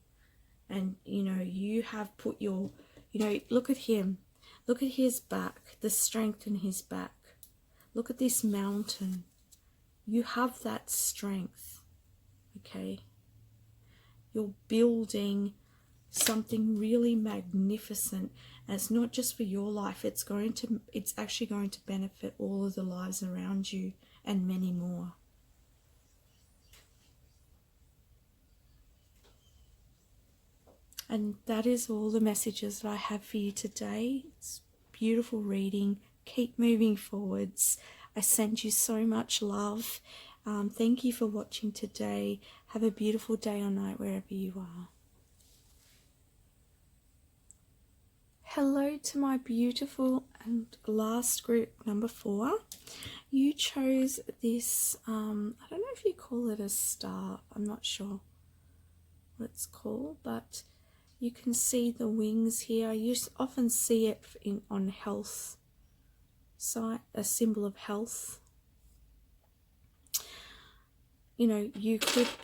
And, you know, you have put your, you know, look at him. Look at his back, the strength in his back. Look at this mountain. You have that strength, okay? You're building something really magnificent, and it's not just for your life. It's actually going to benefit all of the lives around you and many more. And that is all the messages that I have for you today. It's beautiful reading. Keep moving forwards. I send you so much love. Thank you for watching today. Have a beautiful day or night wherever you are. Hello to my beautiful and last group, number 4. You chose this, I don't know if you call it a star. I'm not sure what it's called, but you can see the wings here. You often see it on health site, a symbol of health. You know, there could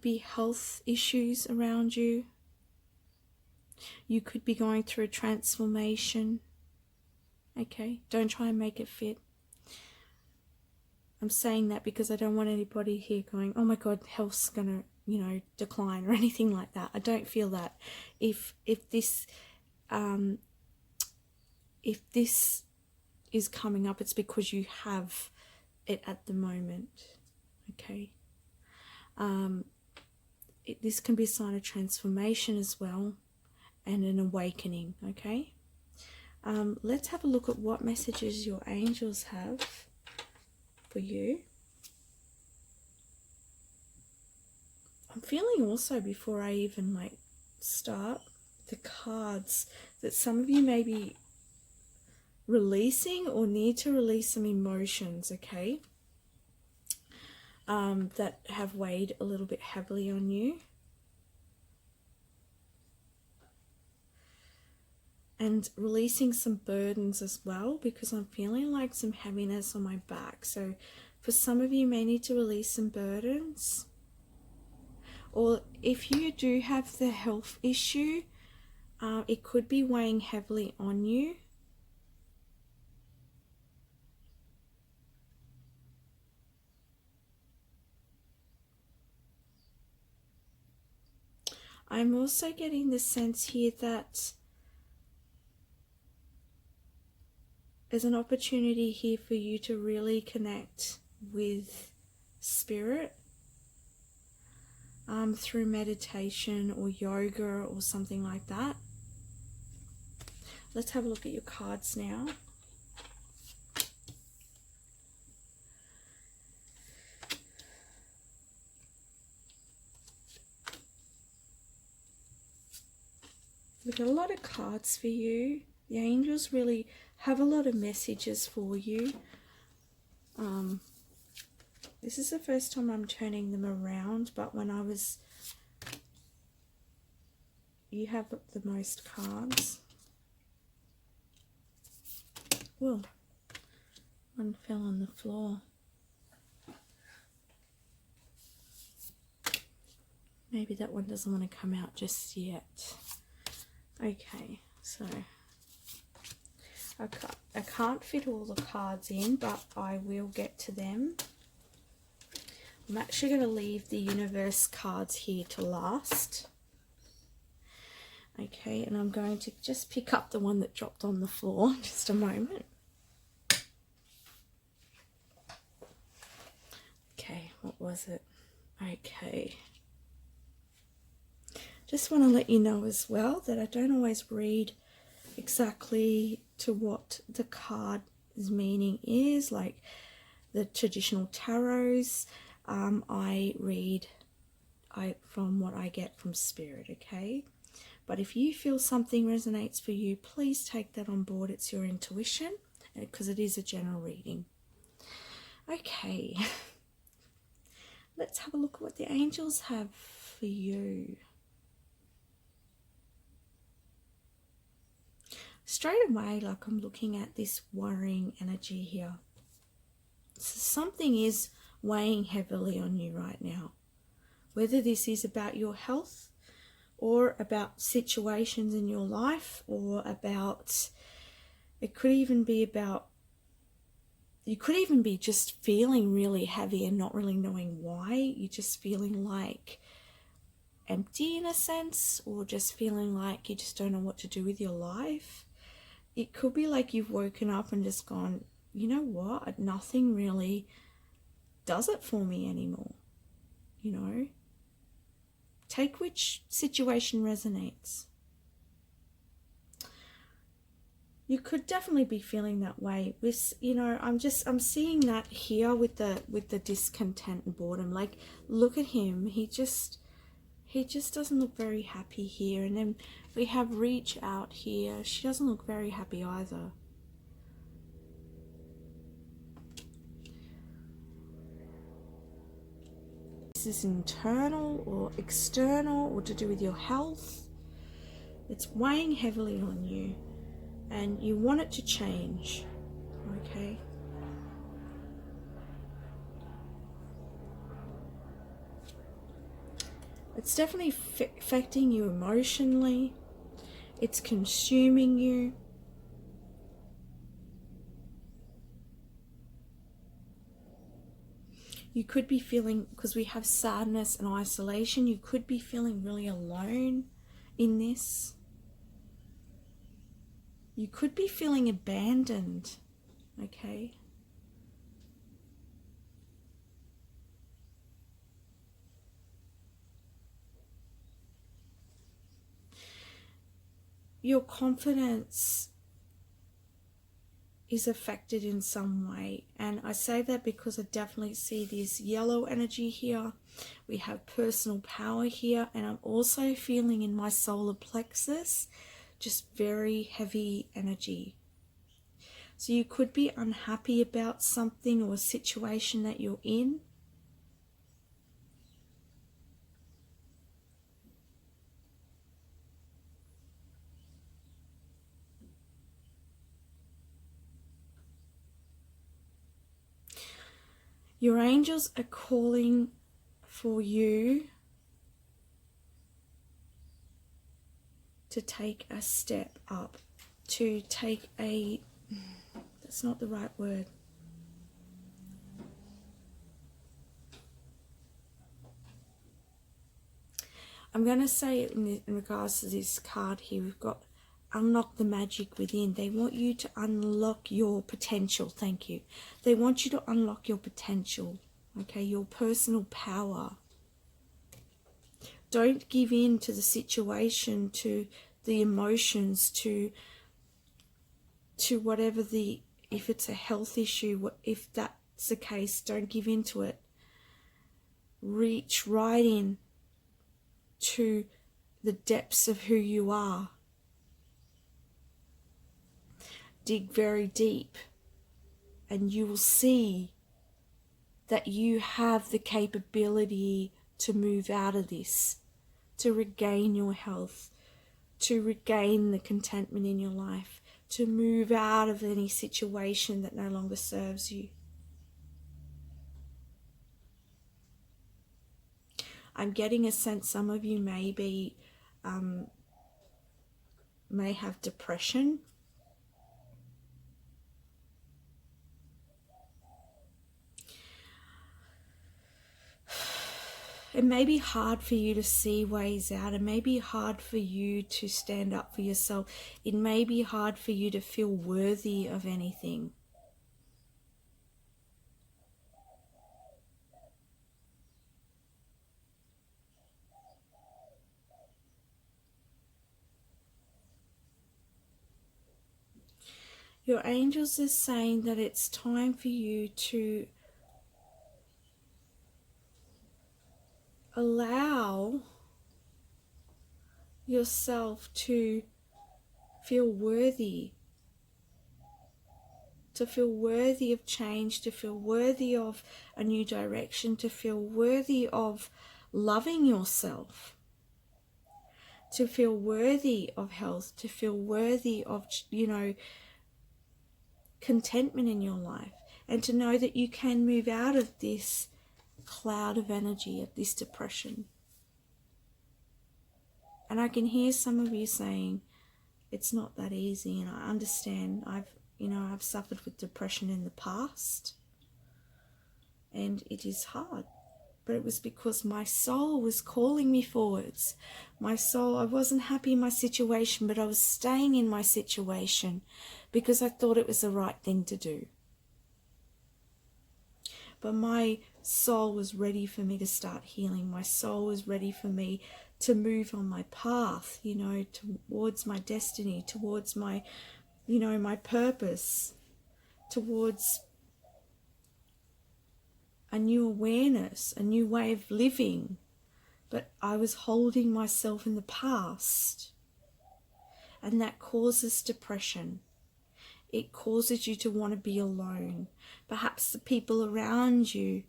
be health issues around you. You could be going through a transformation. Okay, don't try and make it fit. I'm saying that because I don't want anybody here going, oh my God, health's gonna, you know, decline or anything like that. I don't feel that. If this is coming up, it's because you have it at the moment. Okay. This can be a sign of transformation as well, and an awakening. Okay. Let's have a look at what messages your angels have for you. I'm feeling also, before I even start, the cards that some of you may be releasing or need to release some emotions, okay, that have weighed a little bit heavily on you. And releasing some burdens as well, because I'm feeling like some heaviness on my back. So for some of you may need to release some burdens. Or if you do have the health issue, it could be weighing heavily on you. I'm also getting the sense here that there's an opportunity here for you to really connect with spirit through meditation or yoga or something like that. Let's have a look at your cards now. We've got a lot of cards for you. The angels really have a lot of messages for you. This is the first time I'm turning them around, but when I was... You have the most cards. Whoa, one fell on the floor. Maybe that one doesn't want to come out just yet. Okay, so I can't fit all the cards in, but I will get to them. I'm actually going to leave the universe cards here to last. Okay, and I'm going to just pick up the one that dropped on the floor. Just a moment. Okay, what was it? Okay. Just want to let you know as well that I don't always read exactly to what the card's meaning is. Like the traditional tarots, I read from what I get from Spirit, okay? But if you feel something resonates for you, please take that on board. It's your intuition, because it is a general reading. Okay, let's have a look at what the angels have for you. Straight away, like I'm looking at this worrying energy here. So something is weighing heavily on you right now. Whether this is about your health, or about situations in your life, or about, it could even be about, you could even be just feeling really heavy and not really knowing why. You're just feeling like empty in a sense, or just feeling like you just don't know what to do with your life. It could be like you've woken up and just gone, you know what, nothing really does it for me anymore, you know. Take which situation resonates. You could definitely be feeling that way. With, you know, I'm seeing that here with the discontent and boredom. Like, look at him. He just doesn't look very happy here. And then we have reach out here. She doesn't look very happy either. This is internal or external, or to do with your health. It's weighing heavily on you, and you want it to change, okay? It's definitely affecting you emotionally. It's consuming you. You could be feeling, because we have sadness and isolation, you could be feeling really alone in this. You could be feeling abandoned, okay? Your confidence is affected in some way, and I say that because I definitely see this yellow energy here. We have personal power here, and I'm also feeling in my solar plexus just very heavy energy. So you could be unhappy about something or a situation that you're in. Your angels are calling for you to take a step up, to take a, that's not the right word. I'm going to say in regards to this card here, we've got unlock the magic within. They want you to unlock your potential. Thank you. They want you to unlock your potential, okay, your personal power. Don't give in to the situation, to the emotions, to whatever the, if it's a health issue, if that's the case, don't give in to it. Reach right in to the depths of who you are. Dig very deep, and you will see that you have the capability to move out of this, to regain your health, to regain the contentment in your life, to move out of any situation that no longer serves you. I'm getting a sense some of you may have depression. it may be hard for you to see ways out. It may be hard for you to stand up for yourself. It may be hard for you to feel worthy of anything. Your angels are saying that it's time for you to allow yourself to feel worthy, of change, to feel worthy of a new direction, to feel worthy of loving yourself, to feel worthy of health, to feel worthy of, contentment in your life, and to know that you can move out of this cloud of energy, of this depression. And I can hear some of you saying, it's not that easy, and I understand. I've suffered with depression in the past, and it is hard. But it was because my soul was calling me forwards. My soul, I wasn't happy in my situation, but I was staying in my situation because I thought it was the right thing to do. But my soul was ready for me to start healing. My soul was ready for me to move on my path, towards my destiny, towards my, my purpose, towards a new awareness, a new way of living. But I was holding myself in the past, and that causes depression. It causes you to want to be alone. Perhaps the people around you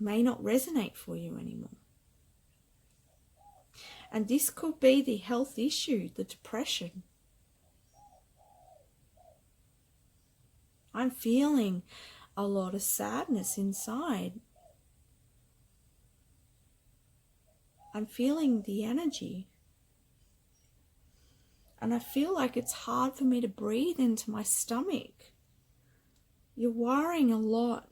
may not resonate for you anymore. And this could be the health issue, the depression. I'm feeling a lot of sadness inside. I'm feeling the energy. And I feel like it's hard for me to breathe into my stomach. You're worrying a lot.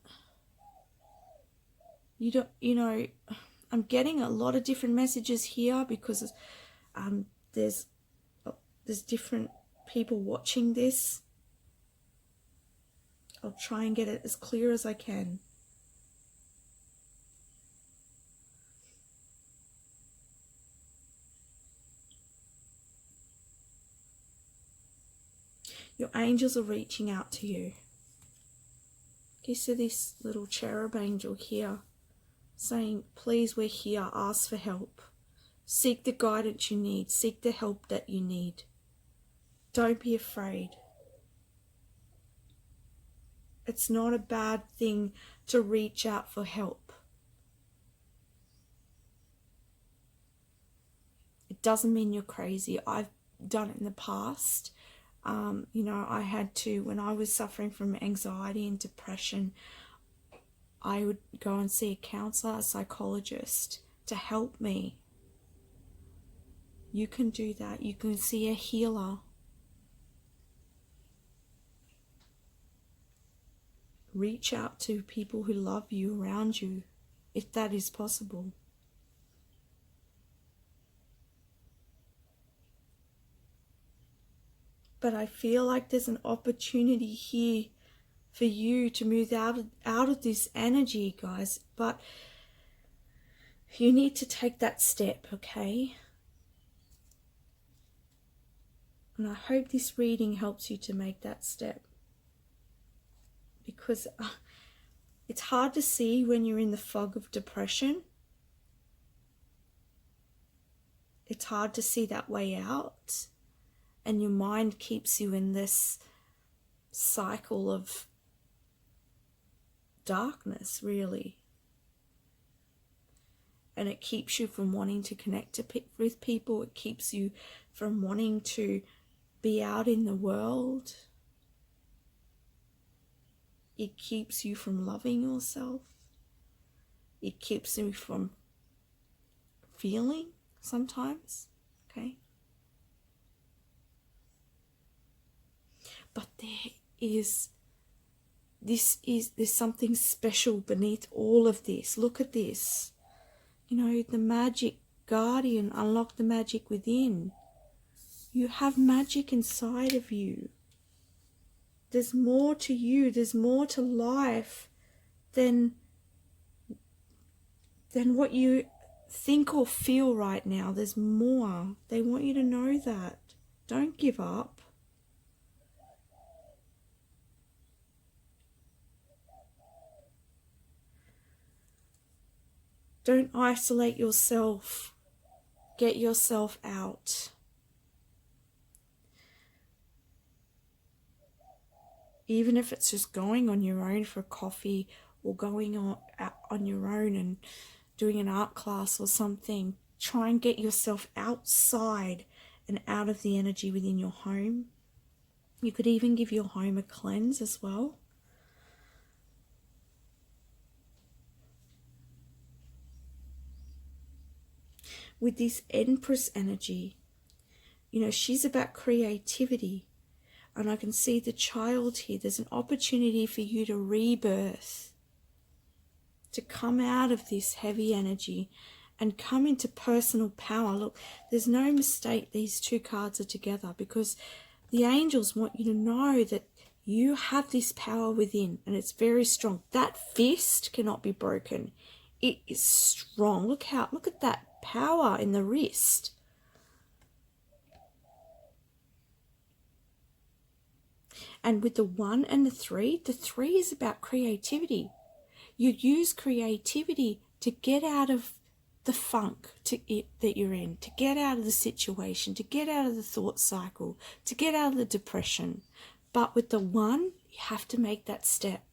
I'm getting a lot of different messages here because there's different people watching this. I'll try and get it as clear as I can. Your angels are reaching out to you. You see this little cherub angel here saying, please, we're here, ask for help. Seek the guidance you need. Seek the help that you need. Don't be afraid. It's not a bad thing to reach out for help. It doesn't mean you're crazy. I've done it in the past. I had to, when I was suffering from anxiety and depression, I would go and see a counselor, a psychologist to help me. You can do that. You can see a healer. Reach out to people who love you around you, if that is possible. But I feel like there's an opportunity here for you to move out of this energy, guys. But you need to take that step, okay? And I hope this reading helps you to make that step. Because it's hard to see when you're in the fog of depression. It's hard to see that way out. And your mind keeps you in this cycle of darkness, really. And it keeps you from wanting to connect with people. It keeps you from wanting to be out in the world. It keeps you from loving yourself. It keeps you from feeling sometimes, okay? But there is there's something special beneath all of this. Look at this. You know, the magic guardian, unlock the magic within. You have magic inside of you. There's more to you. There's more to life than what you think or feel right now. There's more. They want you to know that. Don't give up. Don't isolate yourself. Get yourself out. Even if it's just going on your own for coffee, or going on your own and doing an art class or something. Try and get yourself outside and out of the energy within your home. You could even give your home a cleanse as well. With this Empress energy, you know, she's about creativity. And I can see the child here. There's an opportunity for you to rebirth, to come out of this heavy energy and come into personal power. Look, there's no mistake these two cards are together, because the angels want you to know that you have this power within, and it's very strong. That fist cannot be broken. It is strong. Look at that power in the wrist. And with the 1 and the 3 is about creativity. You use creativity to get out of the funk that you're in, to get out of the situation, to get out of the thought cycle, to get out of the depression. But with the 1, you have to make that step.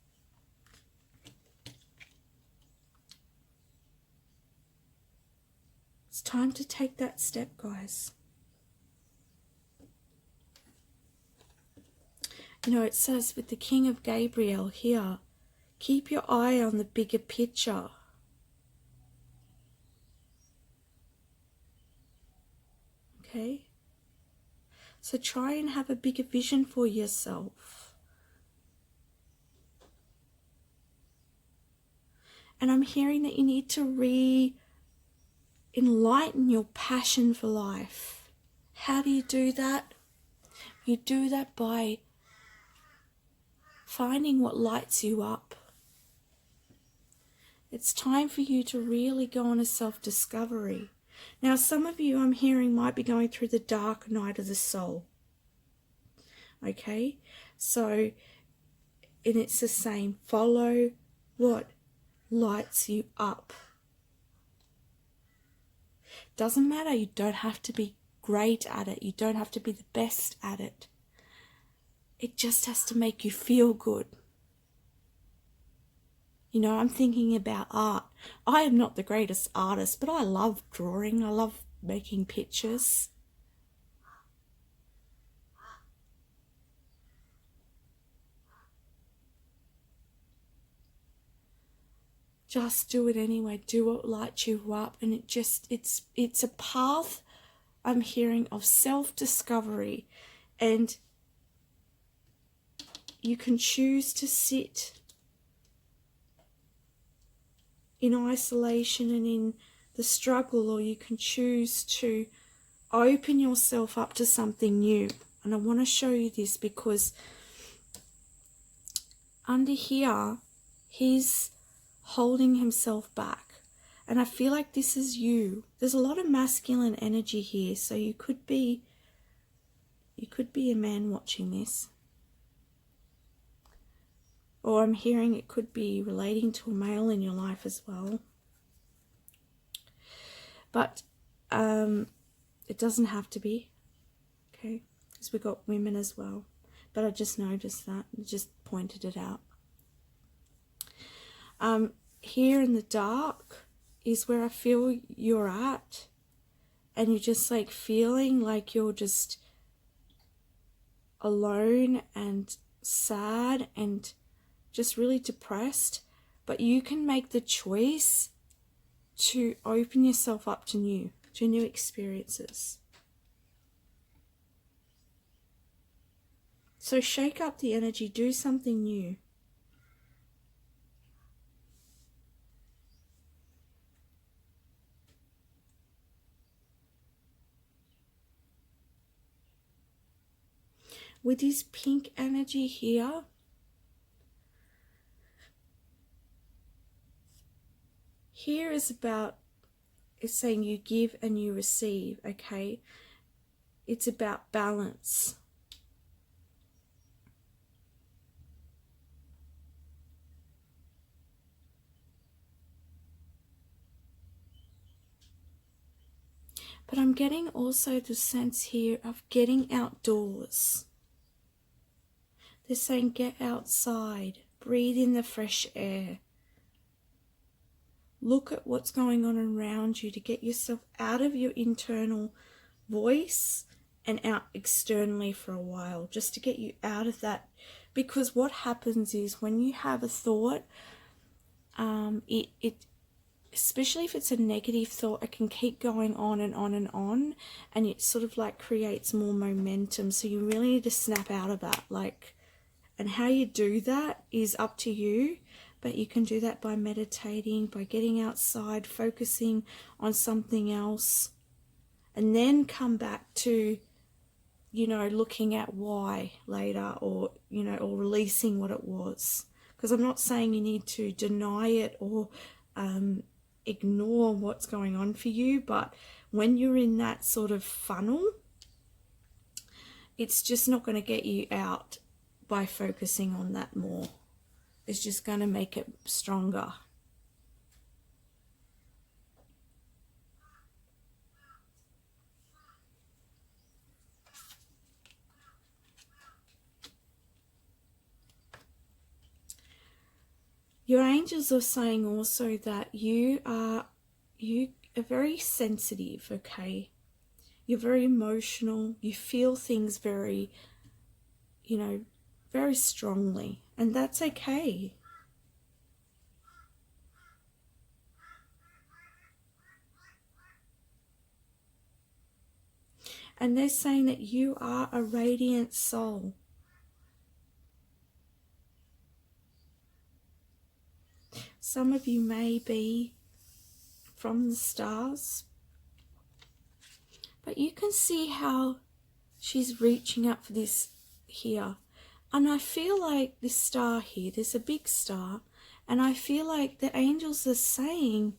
It's time to take that step, guys. You know, it says with the King of Gabriel here, keep your eye on the bigger picture. Okay? So try and have a bigger vision for yourself. And I'm hearing that you need to enlighten your passion for life. How do you do that? You do that by finding what lights you up. It's time for you to really go on a self-discovery. Now, some of you, I'm hearing, might be going through the dark night of the soul. Okay? So, and it's the same. Follow what lights you up. Doesn't matter. You don't have to be great at it. You don't have to be the best at it. It just has to make you feel good. You know, I'm thinking about art. I am not the greatest artist, but I love drawing. I love making pictures. Just do it anyway. Do what lights you up. And it's a path, I'm hearing, of self-discovery. And you can choose to sit in isolation and in the struggle, or you can choose to open yourself up to something new. And I want to show you this because under here, he's holding himself back. And I feel like this is you. There's a lot of masculine energy here, so you could be a man watching this. Or I'm hearing it could be relating to a male in your life as well. But it doesn't have to be, okay? Because we've got women as well. But I just noticed that and just pointed it out. Here in the dark is where I feel you're at. And you're just like feeling like you're just alone and sad and just really depressed, but you can make the choice to open yourself up to new experiences. So shake up the energy, do something new. with this pink energy here, here is about, it's saying you give and you receive, okay? It's about balance. But I'm getting also the sense here of getting outdoors. They're saying get outside, breathe in the fresh air. Look at what's going on around you to get yourself out of your internal voice and out externally for a while, just to get you out of that. Because what happens is when you have a thought, especially if it's a negative thought, it can keep going on and on and on, and it sort of like creates more momentum. So you really need to snap out of that. And how you do that is up to you, but you can do that by meditating, by getting outside, focusing on something else, and then come back to, looking at why later, or, or releasing what it was. Because I'm not saying you need to deny it or ignore what's going on for you, but when you're in that sort of funnel, it's just not going to get you out by focusing on that more. It's just going to make it stronger. Your angels are saying also that you are very sensitive, okay? You're very emotional. You feel things very, very strongly, and that's okay. And they're saying that you are a radiant soul. Some of you may be from the stars, but you can see how she's reaching up for this here. And I feel like this star here, there's a big star, and I feel like the angels are saying,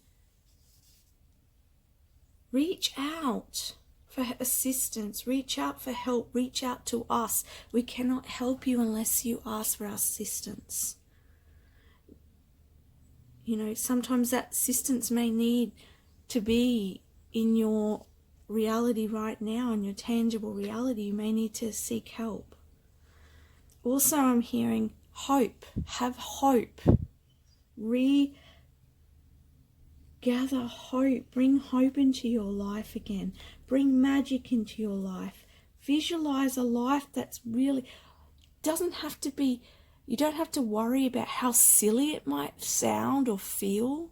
reach out for assistance, reach out for help, reach out to us. We cannot help you unless you ask for our assistance. Sometimes that assistance may need to be in your reality right now, in your tangible reality. You may need to seek help. Also, I'm hearing hope. Have hope. Regather hope. Bring hope into your life again. Bring magic into your life. Visualize a life that's really, doesn't have to be, you don't have to worry about how silly it might sound or feel.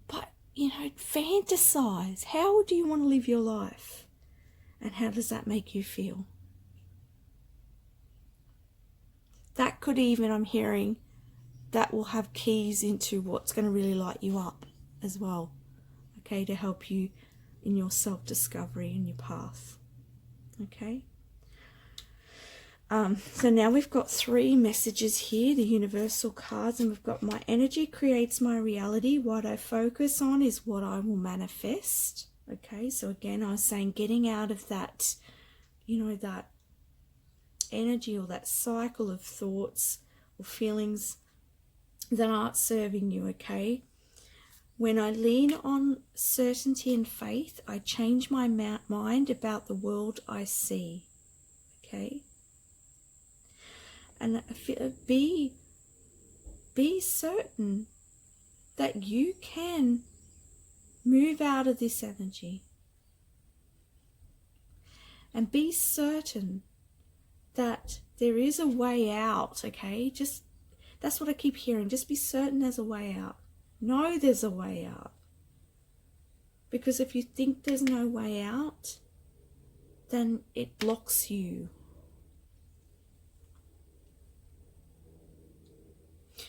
But, fantasize. How do you want to live your life? And how does that make you feel? That could even, I'm hearing, that will have keys into what's going to really light you up as well. Okay, to help you in your self-discovery and your path. Okay. So now we've got 3 messages here, the universal cards, and we've got my energy creates my reality. What I focus on is what I will manifest. Okay, so again, I was saying getting out of that, that energy or that cycle of thoughts or feelings that aren't serving you, okay? When I lean on certainty and faith, I change my mind about the world I see, okay? And be certain that you can move out of this energy. And be certain that there is a way out, okay? That's what I keep hearing. Just be certain there's a way out. Know there's a way out. Because if you think there's no way out, then it blocks you.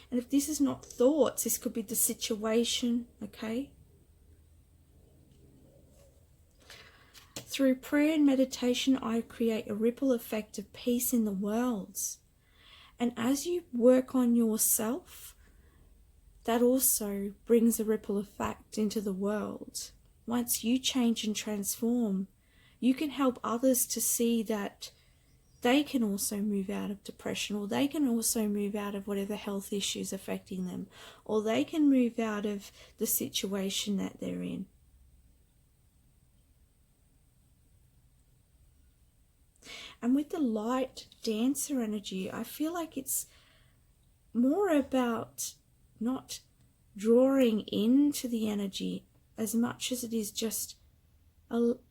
And if this is not thoughts, this could be the situation, okay? Through prayer and meditation, I create a ripple effect of peace in the world. And as you work on yourself, that also brings a ripple effect into the world. Once you change and transform, you can help others to see that they can also move out of depression, or they can also move out of whatever health issues affecting them, or they can move out of the situation that they're in. And with the light dancer energy, I feel like it's more about not drawing into the energy as much as it is just sort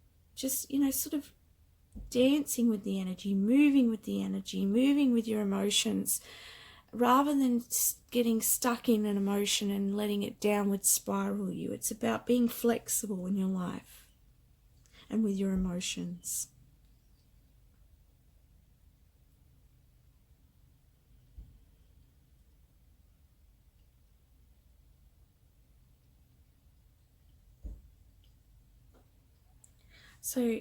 of dancing with the energy, moving with the energy, moving with your emotions, rather than getting stuck in an emotion and letting it downward spiral you. It's about being flexible in your life and with your emotions. So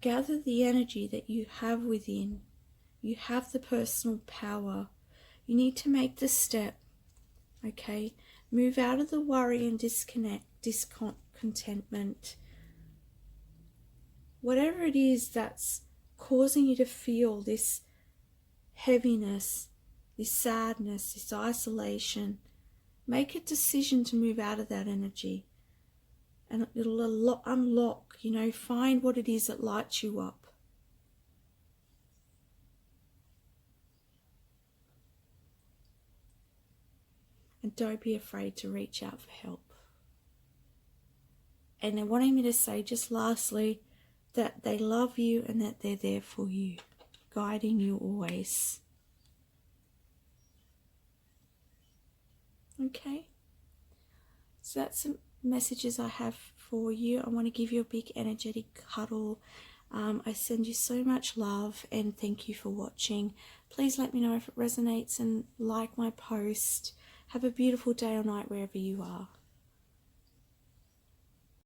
gather the energy that you have within. You have the personal power. You need to make the step, okay? Move out of the worry and discontentment. Whatever it is that's causing you to feel this heaviness, this sadness, this isolation, make a decision to move out of that energy. And it'll unlock, find what it is that lights you up. And don't be afraid to reach out for help. And they're wanting me to say, just lastly, that they love you and that they're there for you, guiding you always. Okay? So that's some messages I have for you. I want to give you a big energetic cuddle. I send you so much love and thank you for watching. Please let me know if it resonates and like my post. Have a beautiful day or night wherever you are.